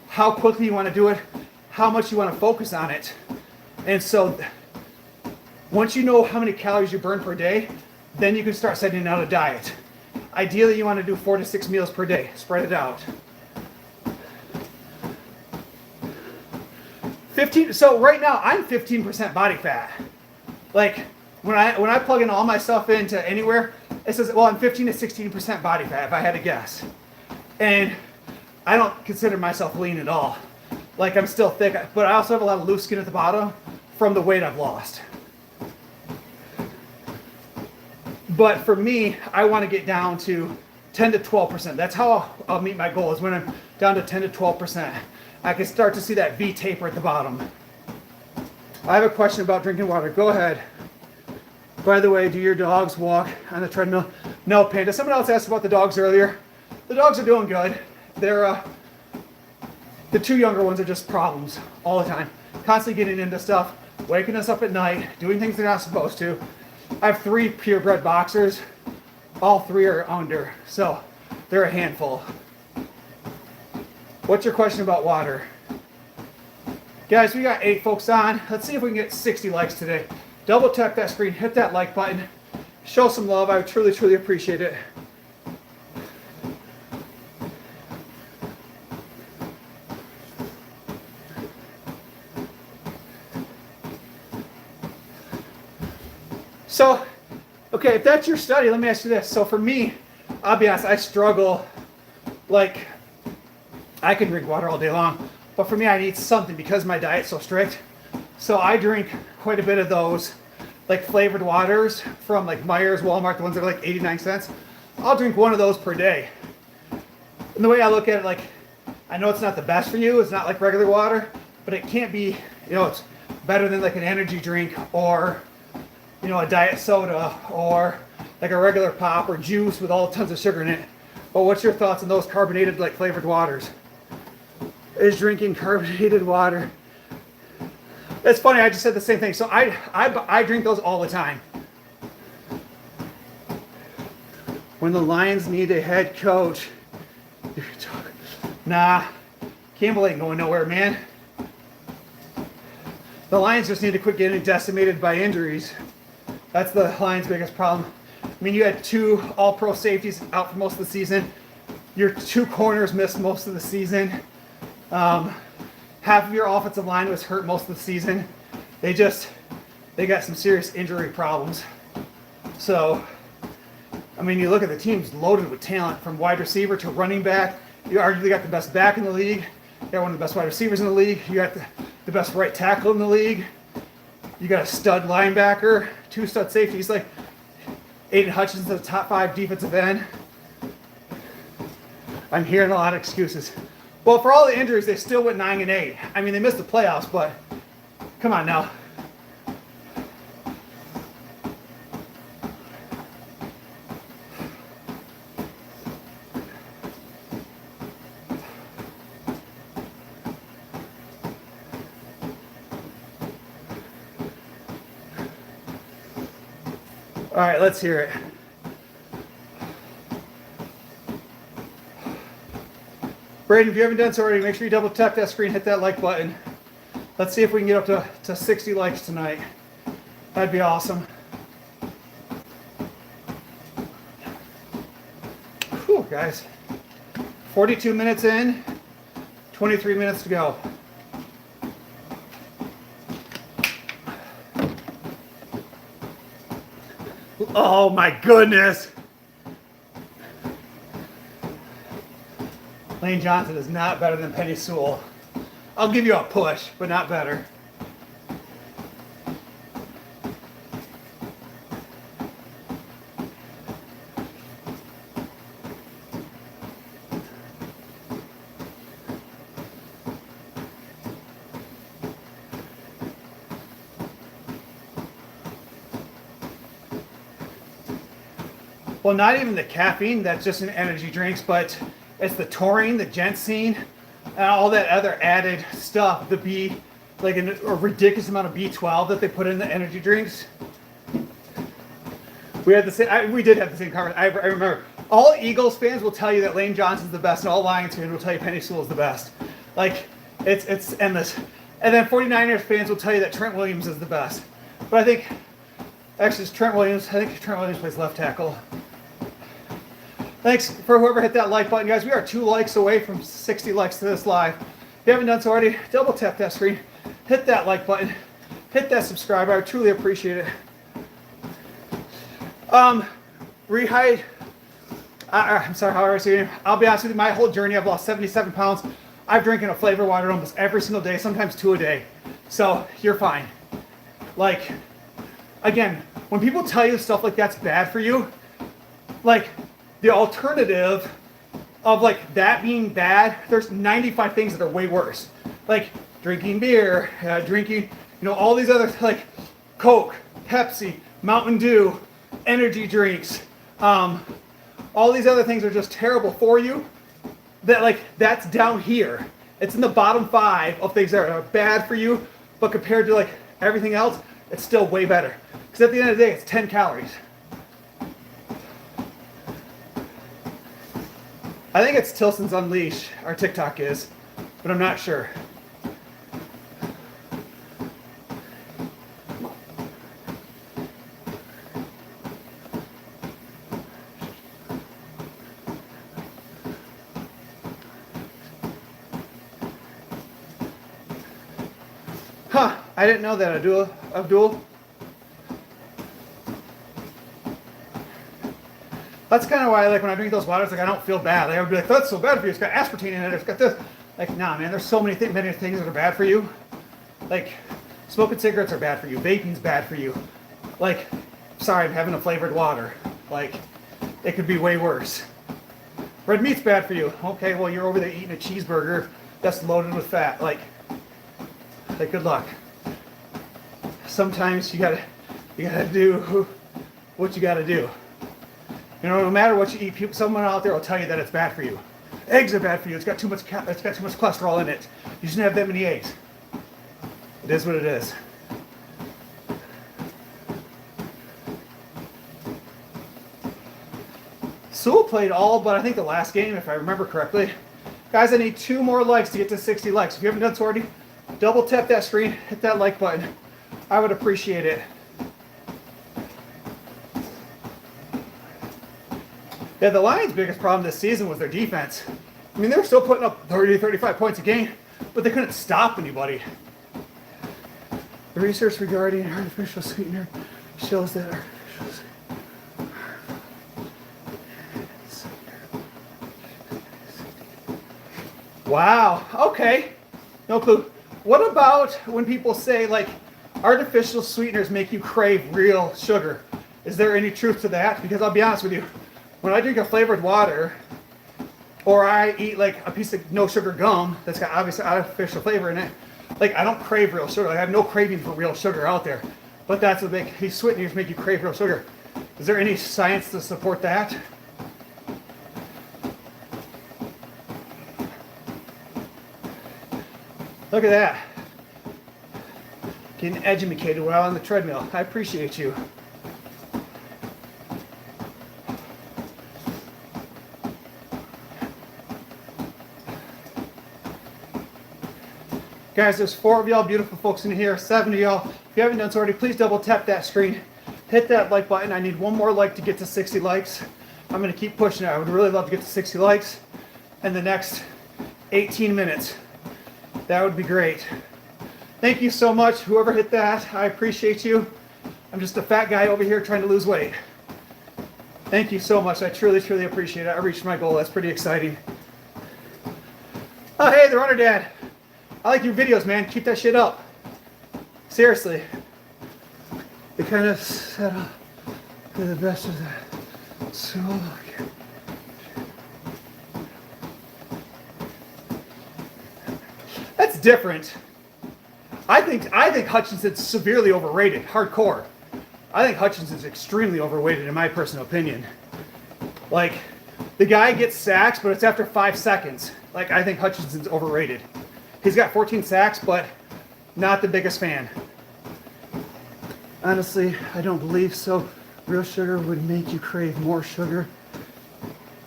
how quickly you want to do it, how much you want to focus on it. And so once you know how many calories you burn per day, then you can start setting out a diet. Ideally, you want to do 4 to 6 meals per day. Spread it out. 15. So right now, I'm 15% body fat. Like when I plug in all my stuff into anywhere, it says, well, I'm 15 to 16% body fat, if I had to guess. And I don't consider myself lean at all. Like I'm still thick, but I also have a lot of loose skin at the bottom from the weight I've lost. But for me, I want to get down to 10 to 12%. That's how I'll meet my goal, is when I'm down to 10 to 12%. I can start to see that V taper at the bottom. I have a question about drinking water. Go ahead. By the way, do your dogs walk on the treadmill? No, Panda. Someone else asked about the dogs earlier. The dogs are doing good. They're the 2 younger ones are just problems all the time. Constantly getting into stuff, waking us up at night, doing things they're not supposed to. I have 3 purebred boxers. All 3 are under, so they're a handful. What's your question about water? Guys, we got 8 folks on. Let's see if we can get 60 likes today. Double tap that screen, hit that like button. Show some love. I would truly, truly appreciate it. So, okay, if that's your study, let me ask you this. So for me, I'll be honest, I struggle. Like, I can drink water all day long, but for me, I need something because my diet's so strict. So I drink quite a bit of those, like flavored waters from like Meijer's, Walmart, the ones that are like 89 cents. I'll drink one of those per day. And the way I look at it, like, I know it's not the best for you. It's not like regular water, but it can't be, you know, it's better than like an energy drink or, you know, a diet soda or like a regular pop or juice with all tons of sugar in it. But what's your thoughts on those carbonated, like flavored waters? Is drinking carbonated water? It's funny, I just said the same thing. So I drink those all the time. When the Lions need a head coach, nah, Campbell ain't going nowhere, man. The Lions just need to quit getting decimated by injuries. That's the Lions' biggest problem. I mean, you had 2 all-pro safeties out for most of the season. Your 2 corners missed most of the season. Half of your offensive line was hurt most of the season. They got some serious injury problems. So, I mean, you look at the team's loaded with talent from wide receiver to running back. You arguably got the best back in the league. You got one of the best wide receivers in the league. You got the best right tackle in the league. You got a stud linebacker, 2 stud safeties. Like Aiden Hutchinson's the top 5 defensive end. I'm hearing a lot of excuses. Well, for all the injuries, they still went 9-8. I mean, they missed the playoffs, but come on now. All right, let's hear it. Braden, if you haven't done so already, make sure you double tap that screen, hit that like button. Let's see if we can get up to 60 likes tonight. That'd be awesome. Whew, guys. 42 minutes in, 23 minutes to go. Oh my goodness. Lane Johnson is not better than Penny Sewell. I'll give you a push, but not better. well, not even the caffeine that's just in energy drinks, but it's the taurine, the ginseng, and all that other added stuff, the B, like a ridiculous amount of B12 that they put in the energy drinks. We had the same, we did have the same conversation. I remember all Eagles fans will tell you that Lane Johnson's the best, and all Lions fans will tell you Penny Sewell's the best. Like, it's endless. And then 49ers fans will tell you that Trent Williams is the best. But I think, actually it's Trent Williams. I think Trent Williams plays left tackle. Thanks for whoever hit that like button, guys. We are 2 likes away from 60 likes to this live. If you haven't done so already, double tap that screen, hit that like button, hit that subscribe. I would truly appreciate it. Rehide. I'm sorry, how are you? I'll be honest with you, my whole journey, I've lost 77 pounds. I've drinking a flavored water almost every single day, sometimes 2 a day. So you're fine. Like, again, when people tell you stuff like that's bad for you, like the alternative of like that being bad, there's 95 things that are way worse. Like drinking beer, drinking, all these other, like Coke, Pepsi, Mountain Dew, energy drinks, all these other things are just terrible for you. That like that's down here. It's in the bottom 5 of things that are bad for you, but compared to like everything else, it's still way better. Because at the end of the day, it's 10 calories. I think it's Tilson's Unleash, our TikTok is, but I'm not sure. Huh, I didn't know that, Abdul. That's kind of why, like, when I drink those waters, like, I don't feel bad. Like, I would be like, that's so bad for you. It's got aspartame in it. It's got this. Like, nah, man, there's so many things that are bad for you. Like, smoking cigarettes are bad for you. Vaping's bad for you. Like, sorry, I'm having a flavored water. Like, it could be way worse. Red meat's bad for you. Okay, well, you're over there eating a cheeseburger that's loaded with fat. Like, good luck. Sometimes you gotta do what you gotta do. No matter what you eat, someone out there will tell you that it's bad for you. Eggs are bad for you. It's got too much cholesterol in it. You shouldn't have that many eggs. It is what it is. Sewell played all but I think the last game, if I remember correctly. Guys, I need 2 more likes to get to 60 likes. If you haven't done so already, double tap that screen, hit that like button. I would appreciate it. Yeah, the Lions' biggest problem this season was their defense. I mean, they were still putting up 30, 35 points a game, but they couldn't stop anybody. The research regarding artificial sweetener shows that wow, okay. No clue. What about when people say, like, artificial sweeteners make you crave real sugar? Is there any truth to that? Because I'll be honest with you, when I drink a flavored water, or I eat like a piece of no sugar gum that's got obviously artificial flavor in it, like I don't crave real sugar. Like, I have no craving for real sugar out there. But that's what these sweeteners make you crave real sugar. Is there any science to support that? Look at that. Getting educated while on the treadmill. I appreciate you. Guys, there's 4 of y'all beautiful folks in here, 7 of y'all. If you haven't done so already, please double tap that screen. Hit that like button. I need 1 more like to get to 60 likes. I'm going to keep pushing it. I would really love to get to 60 likes in the next 18 minutes. That would be great. Thank you so much, whoever hit that. I appreciate you. I'm just a fat guy over here trying to lose weight. Thank you so much. I truly, truly appreciate it. I reached my goal. That's pretty exciting. Oh, hey, the Runner Dad. I like your videos, man. Keep that shit up. Seriously. They kind of set up to the best of that. So, that's different. I think Hutchinson's severely overrated. Hardcore. I think Hutchinson's extremely overrated in my personal opinion. Like, the guy gets sacks, but it's after 5 seconds. Like, I think Hutchinson's overrated. He's got 14 sacks, but not the biggest fan. Honestly, I don't believe so. Real sugar would make you crave more sugar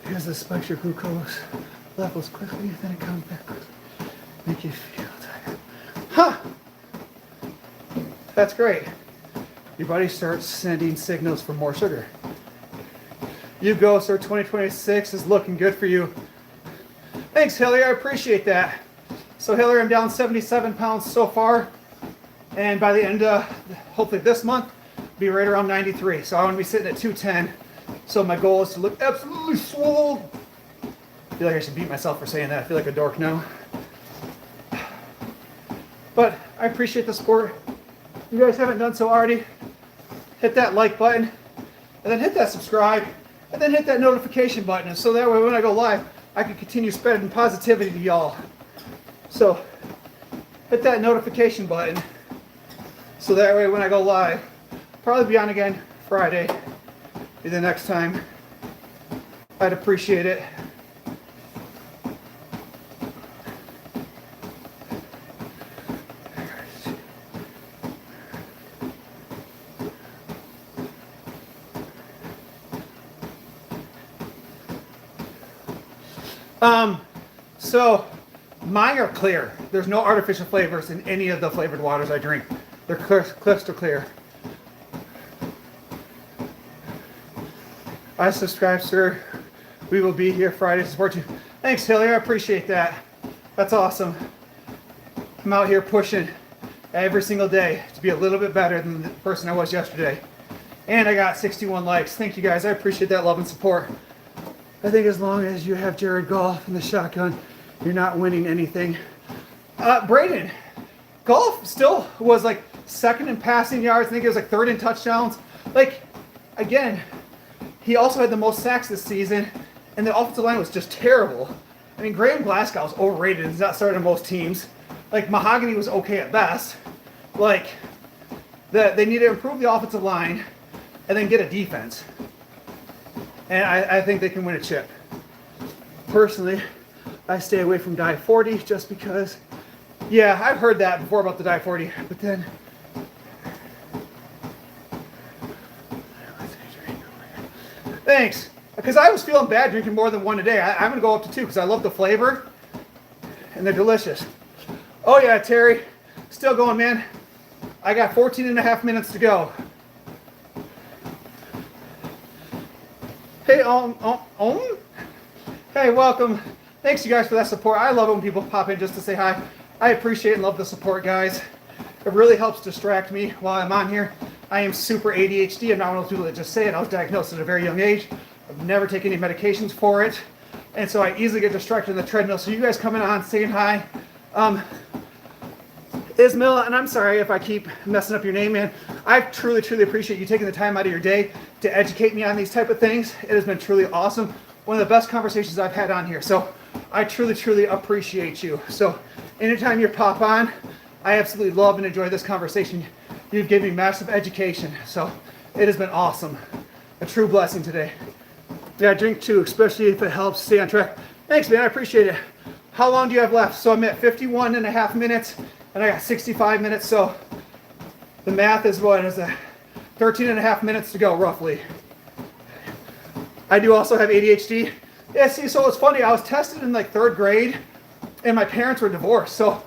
because it spikes your glucose levels quickly, then it comes back, make you feel tired. Huh! That's great. Your body starts sending signals for more sugar. You go, sir. 2026 is looking good for you. Thanks, Hillary. I appreciate that. So, Hillary, I'm down 77 pounds so far. And by the end of, hopefully this month, be right around 93. So I want to be sitting at 210. So my goal is to look absolutely swole. I feel like I should beat myself for saying that. I feel like a dork now. But I appreciate the support. If you guys haven't done so already, hit that like button, and then hit that subscribe, and then hit that notification button. And so that way when I go live, I can continue spreading positivity to y'all. So hit that notification button. So that way when I go live, probably be on again Friday, be the next time. I'd appreciate it. So mine are clear. There's no artificial flavors in any of the flavored waters I drink. They're crystal clear. I subscribe, sir. We will be here Friday to support you. Thanks, Hilly. I appreciate that. That's awesome. I'm out here pushing every single day to be a little bit better than the person I was yesterday. And I got 61 likes. Thank you, guys. I appreciate that love and support. I think as long as you have Jared Goff in the shotgun, you're not winning anything. Braden, Goff still was like second in passing yards. I think it was like third in touchdowns. Like, again, he also had the most sacks this season, and the offensive line was just terrible. I mean, Graham Glasgow's overrated. He's not starting on most teams. Like, Mahogany was okay at best. Like, they need to improve the offensive line and then get a defense. And I think they can win a chip. Personally, I stay away from Die 40 just because, yeah, I've heard that before about the Die 40, but then thanks. Because I was feeling bad drinking more than one a day. I'm going to go up to 2 because I love the flavor and they're delicious. Oh, yeah, Terry. Still going, man. I got 14 and a half minutes to go. Hey, Hey, welcome. Thanks, you guys, for that support. I love it when people pop in just to say hi. I appreciate and love the support, guys. It really helps distract me while I'm on here. I am super ADHD. I'm not one of those people that just say it. I was diagnosed at a very young age. I've never taken any medications for it. And so I easily get distracted on the treadmill. So you guys coming on, saying hi. Ismail, and I'm sorry if I keep messing up your name, man. I truly, truly appreciate you taking the time out of your day to educate me on these type of things. It has been truly awesome. One of the best conversations I've had on here. So I truly, truly appreciate you. So anytime you pop on, I absolutely love and enjoy this conversation. You've given me massive education. So it has been awesome. A true blessing today. Yeah, I drink too, especially if it helps stay on track. Thanks, man. I appreciate it. How long do you have left? So I'm at 51 and a half minutes. And I got 65 minutes, so the math is what is that? 13 and a half minutes to go, roughly. I do also have ADHD. Yeah, see, so it's funny. I was tested in like 3rd grade, and my parents were divorced. So,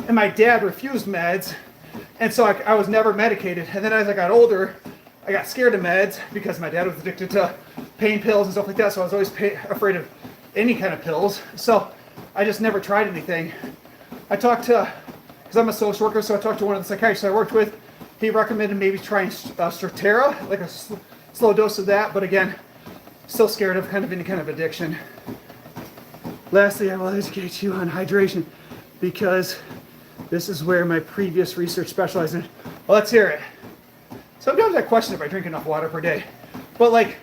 and my dad refused meds, and so I was never medicated. And then as I got older, I got scared of meds because my dad was addicted to pain pills and stuff like that. So I was always afraid of any kind of pills. So I just never tried anything. I talked to, because I'm a social worker, so I talked to one of the psychiatrists I worked with. He recommended maybe trying Strattera, like a slow dose of that, but again, still scared of kind of any kind of addiction. Lastly, I will educate you on hydration because this is where my previous research specialized in. Well, let's hear it. Sometimes I question if I drink enough water per day, but like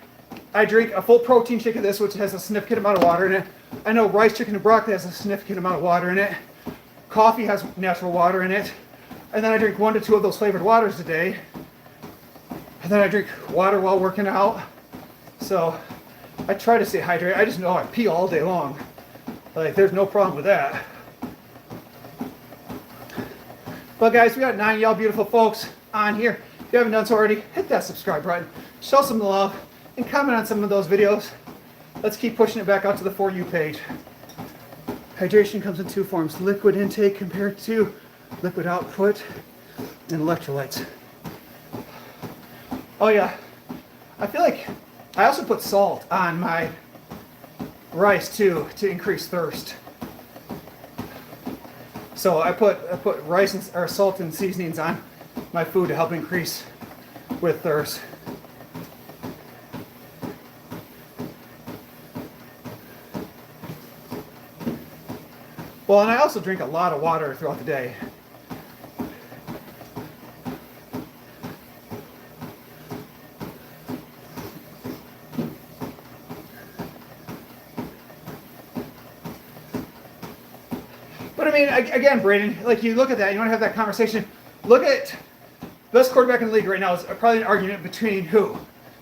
I drink a full protein shake of this, which has a significant amount of water in it. I know rice, chicken, and broccoli has a significant amount of water in it. Coffee has natural water in it. And then I drink 1 to 2 of those flavored waters a day. And then I drink water while working out. So I try to stay hydrated. I just know I pee all day long. Like, there's no problem with that. But guys, we got 9 y'all beautiful folks on here. If you haven't done so already, hit that subscribe button, show some love, and comment on some of those videos. Let's keep pushing it back out to the For You page. Hydration comes in 2 forms: liquid intake compared to liquid output, and electrolytes. Oh yeah, I feel like I also put salt on my rice too to increase thirst. So I put rice or salt and seasonings on my food to help increase with thirst. Well, and I also drink a lot of water throughout the day. But I mean, again, Braden, like, you look at that, you want to have that conversation. Look at best quarterback in the league right now is probably an argument between who?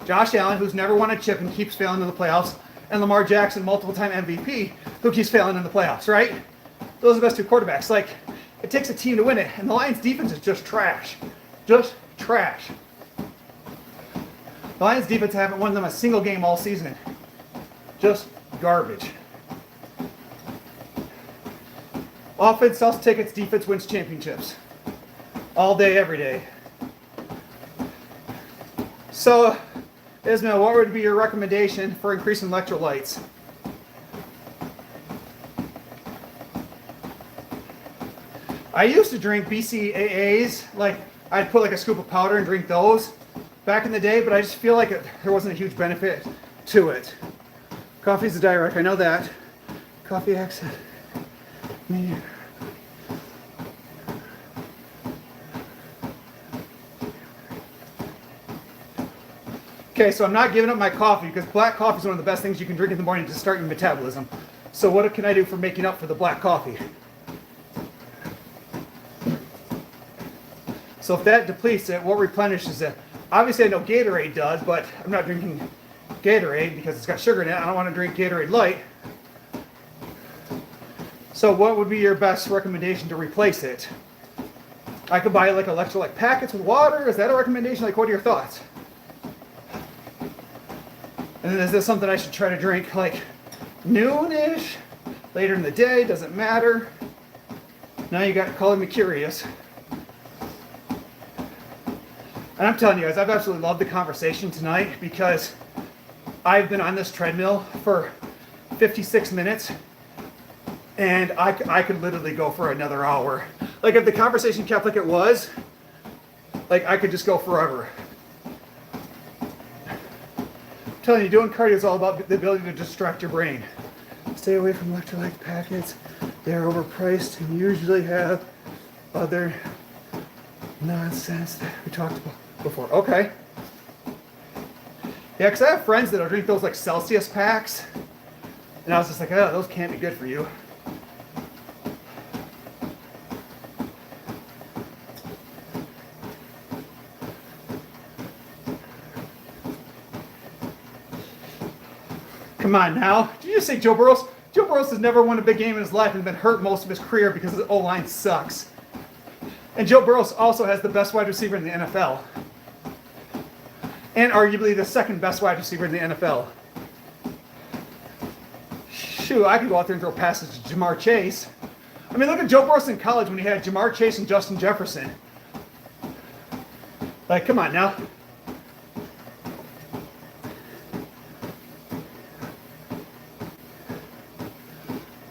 Josh Allen, who's never won a chip and keeps failing in the playoffs, and Lamar Jackson, multiple-time MVP, who keeps failing in the playoffs, right? Those are the best 2 quarterbacks. Like, it takes a team to win it, and the Lions' defense is just trash. Just trash. The Lions' defense haven't won them a single game all season. Just garbage. Offense sells tickets, defense wins championships. All day, every day. So, Ismail, what would be your recommendation for increasing electrolytes? I used to drink BCAAs, like I'd put like a scoop of powder and drink those back in the day, but I just feel like there wasn't a huge benefit to it. Coffee's a diuretic, I know that. Coffee acts. Okay, so I'm not giving up my coffee because black coffee is one of the best things you can drink in the morning to start your metabolism. So what can I do for making up for the black coffee? So if that depletes it, what replenishes it? Obviously I know Gatorade does, but I'm not drinking Gatorade because it's got sugar in it. I don't want to drink Gatorade Light. So what would be your best recommendation to replace it? I could buy like electrolyte packets with water. Is that a recommendation? Like, what are your thoughts? And then is this something I should try to drink like noonish, later in the day? Doesn't matter. Now you got calling me curious. And I'm telling you guys, I've absolutely loved the conversation tonight because I've been on this treadmill for 56 minutes and I could literally go for another hour. Like, if the conversation kept like it was, like, I could just go forever. I'm telling you, doing cardio is all about the ability to distract your brain. Stay away from electrolyte packets. They're overpriced and usually have other nonsense that we talked about before. Okay. Yeah, because I have friends that'll drink those like Celsius packs. And I was just like, oh, those can't be good for you. Come on now. Did you just say Joe Burrow? Joe Burrow has never won a big game in his life and been hurt most of his career because his O-line sucks. And Joe Burrow also has the best wide receiver in the NFL. And arguably the second best wide receiver in the NFL. Shoot, I could go out there and throw passes to Jamar Chase. I mean, look at Joe Burrow in college when he had Jamar Chase and Justin Jefferson. Like, come on now.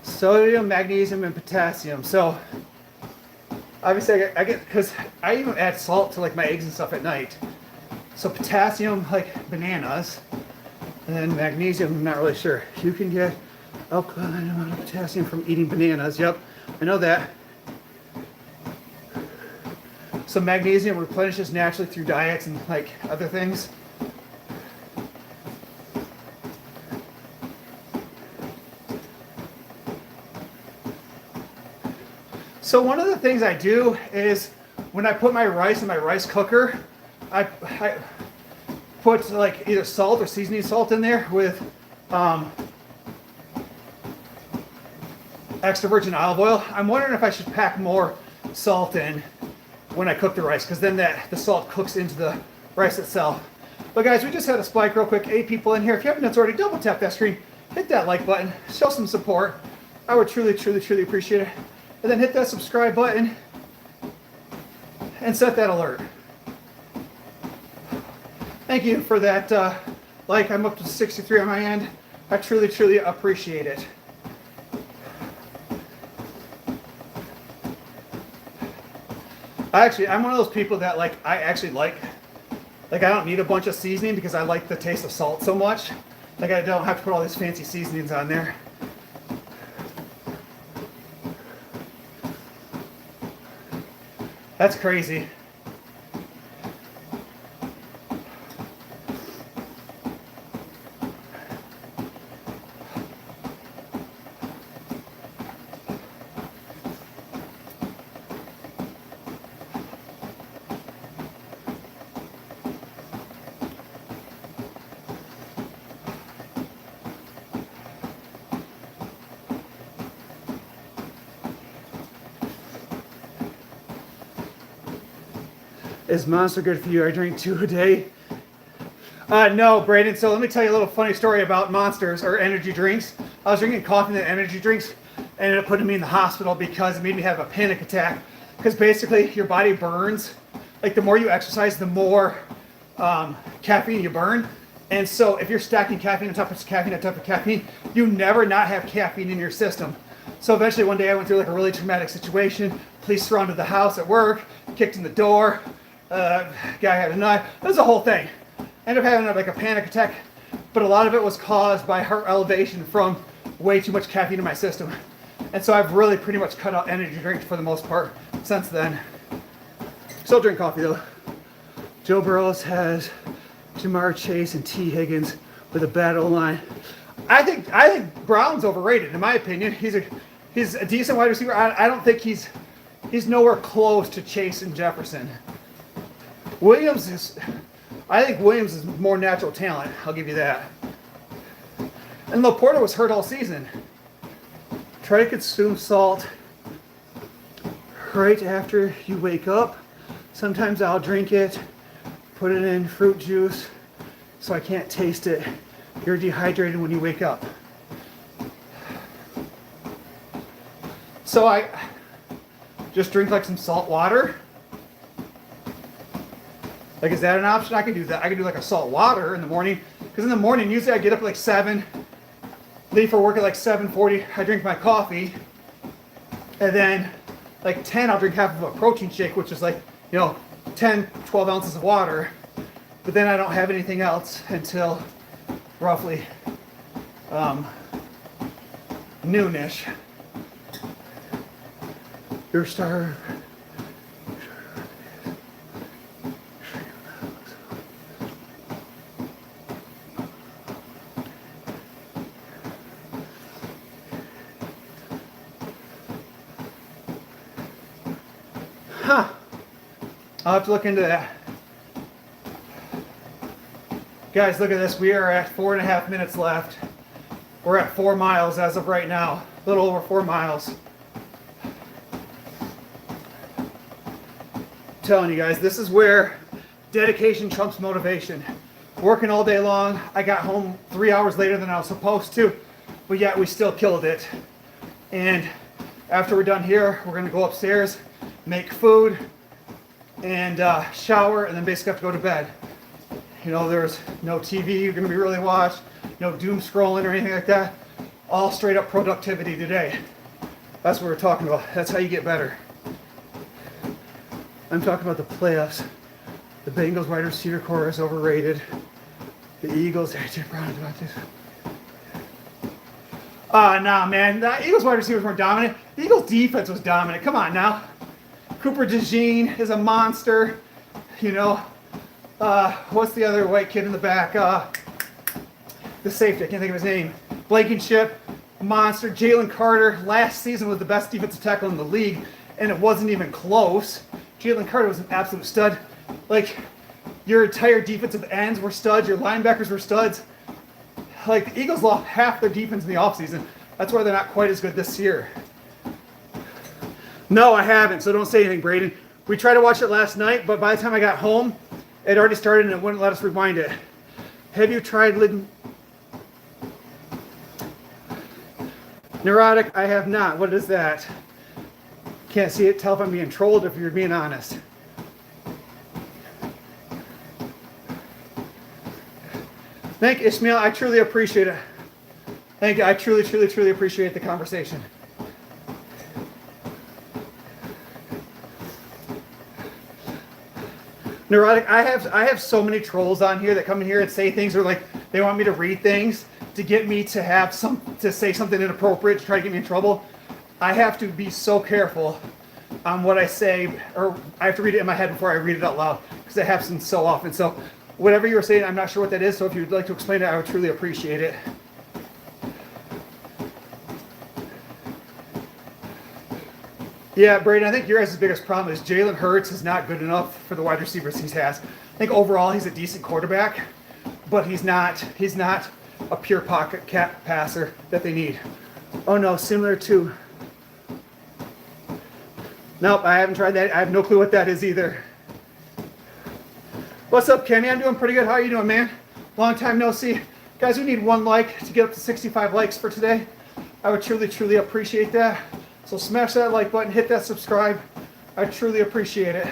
Sodium, magnesium, and potassium. So, obviously I get, because I even add salt to like my eggs and stuff at night. So potassium, like bananas, and then magnesium, I'm not really sure. You can get alkaline amount of potassium from eating bananas. Yep, I know that. So magnesium replenishes naturally through diets and like other things. So one of the things I do is when I put my rice in my rice cooker, I put like either salt or seasoning salt in there with extra virgin olive oil. I'm wondering if I should pack more salt in when I cook the rice, because then the salt cooks into the rice itself. But guys, we just had a spike real quick. 8 people in here. If you haven't done so already, double tap that screen, hit that like button, show some support. I would truly, truly, truly appreciate it. And then hit that subscribe button and set that alert. Thank you for that like. I'm up to 63 on my end. I truly, truly appreciate it. I'm one of those people that I don't need a bunch of seasoning because I like the taste of salt so much. Like I don't have to put all these fancy seasonings on there. That's crazy. Is Monster good for you? I drink 2 a day. No, Brayden. So let me tell you a little funny story about Monsters or energy drinks. I was drinking coffee and energy drinks, ended up putting me in the hospital because it made me have a panic attack. Because basically your body burns. Like the more you exercise, the more caffeine you burn. And so if you're stacking caffeine on top of caffeine on top of caffeine, you never not have caffeine in your system. So eventually one day I went through like a really traumatic situation. Police surrounded the house at work, kicked in the door. Guy had a knife. It was a whole thing. Ended up having like a panic attack, but a lot of it was caused by heart elevation from way too much caffeine in my system. And so I've really pretty much cut out energy drinks for the most part since then. Still drink coffee though. Joe Burrows has Jamar Chase and T. Higgins with a bad O-line. I think Brown's overrated in my opinion. He's a decent wide receiver. I don't think he's nowhere close to Chase and Jefferson. I think Williams is more natural talent. I'll give you that. And Laporta was hurt all season. Try to consume salt right after you wake up. Sometimes I'll drink it, put it in fruit juice so I can't taste it. You're dehydrated when you wake up. So I just drink like some salt water. Like, is that an option? I can do that. I can do like a salt water in the morning. Because in the morning, usually I get up at like 7, leave for work at like 7:40. I drink my coffee. And then like 10, I'll drink half of a protein shake, which is like, 10, 12 ounces of water. But then I don't have anything else until roughly noonish. Your star. I'll have to look into that. Guys, look at this. We are at 4.5 minutes left. We're at 4 miles as of right now. A little over 4 miles. I'm telling you guys, this is where dedication trumps motivation. Working all day long. I got home 3 hours later than I was supposed to, but yet we still killed it. And after we're done here, we're going to go upstairs, make food, and shower, and then basically have to go to bed. There's no TV you're going to be really watch, no doom scrolling or anything like that. All straight up productivity today. That's what we're talking about. That's how you get better. I'm talking about the playoffs. The Bengals wide receiver core is overrated. The Eagles, AJ Brown about this. Nah, man. The Eagles wide receivers weren't dominant. The Eagles defense was dominant. Come on now. Cooper DeJean is a monster. What's the other white kid in the back? The safety, I can't think of his name. Blankenship, a monster. Jalen Carter, last season was the best defensive tackle in the league, and it wasn't even close. Jalen Carter was an absolute stud. Like, your entire defensive ends were studs, your linebackers were studs. Like the Eagles lost half their defense in the offseason. That's why they're not quite as good this year. No, I haven't, so don't say anything, Braden. We tried to watch it last night, but by the time I got home, it already started and it wouldn't let us rewind it. Have you tried Neurotic? I have not. What is that? Can't see it. Tell if I'm being trolled, if you're being honest. Thank you, Ishmael. I truly appreciate it. Thank you. I truly, truly, truly appreciate the conversation. Neurotic, I have so many trolls on here that come in here and say things, or like they want me to read things to get me to say something inappropriate to try to get me in trouble. I have to be so careful on what I say, or I have to read it in my head before I read it out loud, because it happens so often. So whatever you were saying, I'm not sure what that is, so if you'd like to explain it, I would truly appreciate it. Yeah, Braden, I think your guys' biggest problem is Jalen Hurts is not good enough for the wide receivers he has. I think overall he's a decent quarterback, but he's not a pure pocket cat passer that they need. Oh no, similar to... Nope, I haven't tried that. I have no clue what that is either. What's up, Kenny? I'm doing pretty good. How are you doing, man? Long time no see. Guys, we need 1 like to get up to 65 likes for today. I would truly, truly appreciate that. So smash that like button, hit that subscribe. I truly appreciate it.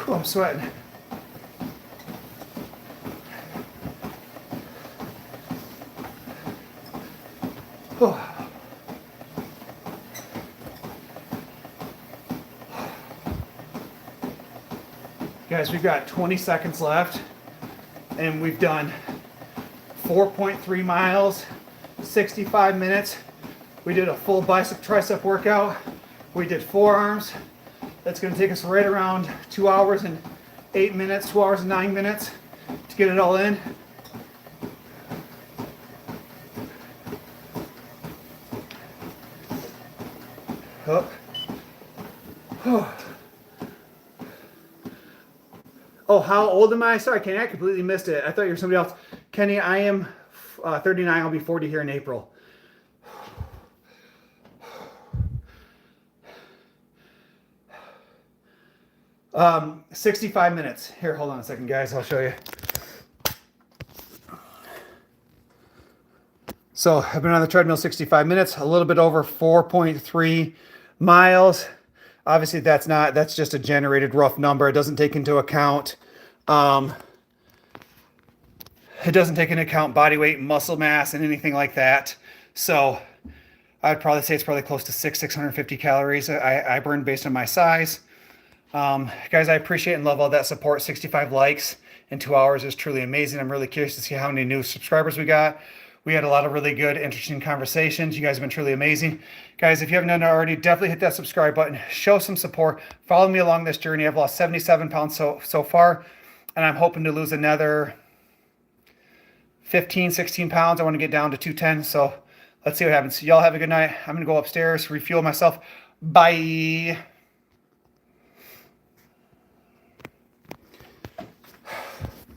Whew, I'm sweating. Oh. Guys, we've got 20 seconds left, and we've done 4.3 miles, 65 minutes. We did a full bicep tricep workout. We did forearms. That's going to take us right around 2 hours and 8 minutes, 2 hours and 9 minutes to get it all in. Oh. Oh, how old am I? Sorry, Kenny, I completely missed it. I thought you were somebody else. Kenny, I am 39. I'll be 40 here in April. 65 minutes. Here, hold on a second, guys. I'll show you. So I've been on the treadmill 65 minutes, a little bit over 4.3 miles. Obviously, that's just a generated rough number. It doesn't take into account body weight, muscle mass, and anything like that. So I'd probably say it's probably close to 650 calories I burned based on my size. Guys, I appreciate and love all that support. 65 likes in 2 hours is truly amazing. I'm really curious to see how many new subscribers we got. We had a lot of really good, interesting conversations. You guys have been truly amazing. Guys, if you haven't done it already, definitely hit that subscribe button. Show some support. Follow me along this journey. I've lost 77 pounds so far, and I'm hoping to lose another 15, 16 pounds. I want to get down to 210, so let's see what happens. Y'all have a good night. I'm going to go upstairs, refuel myself. Bye.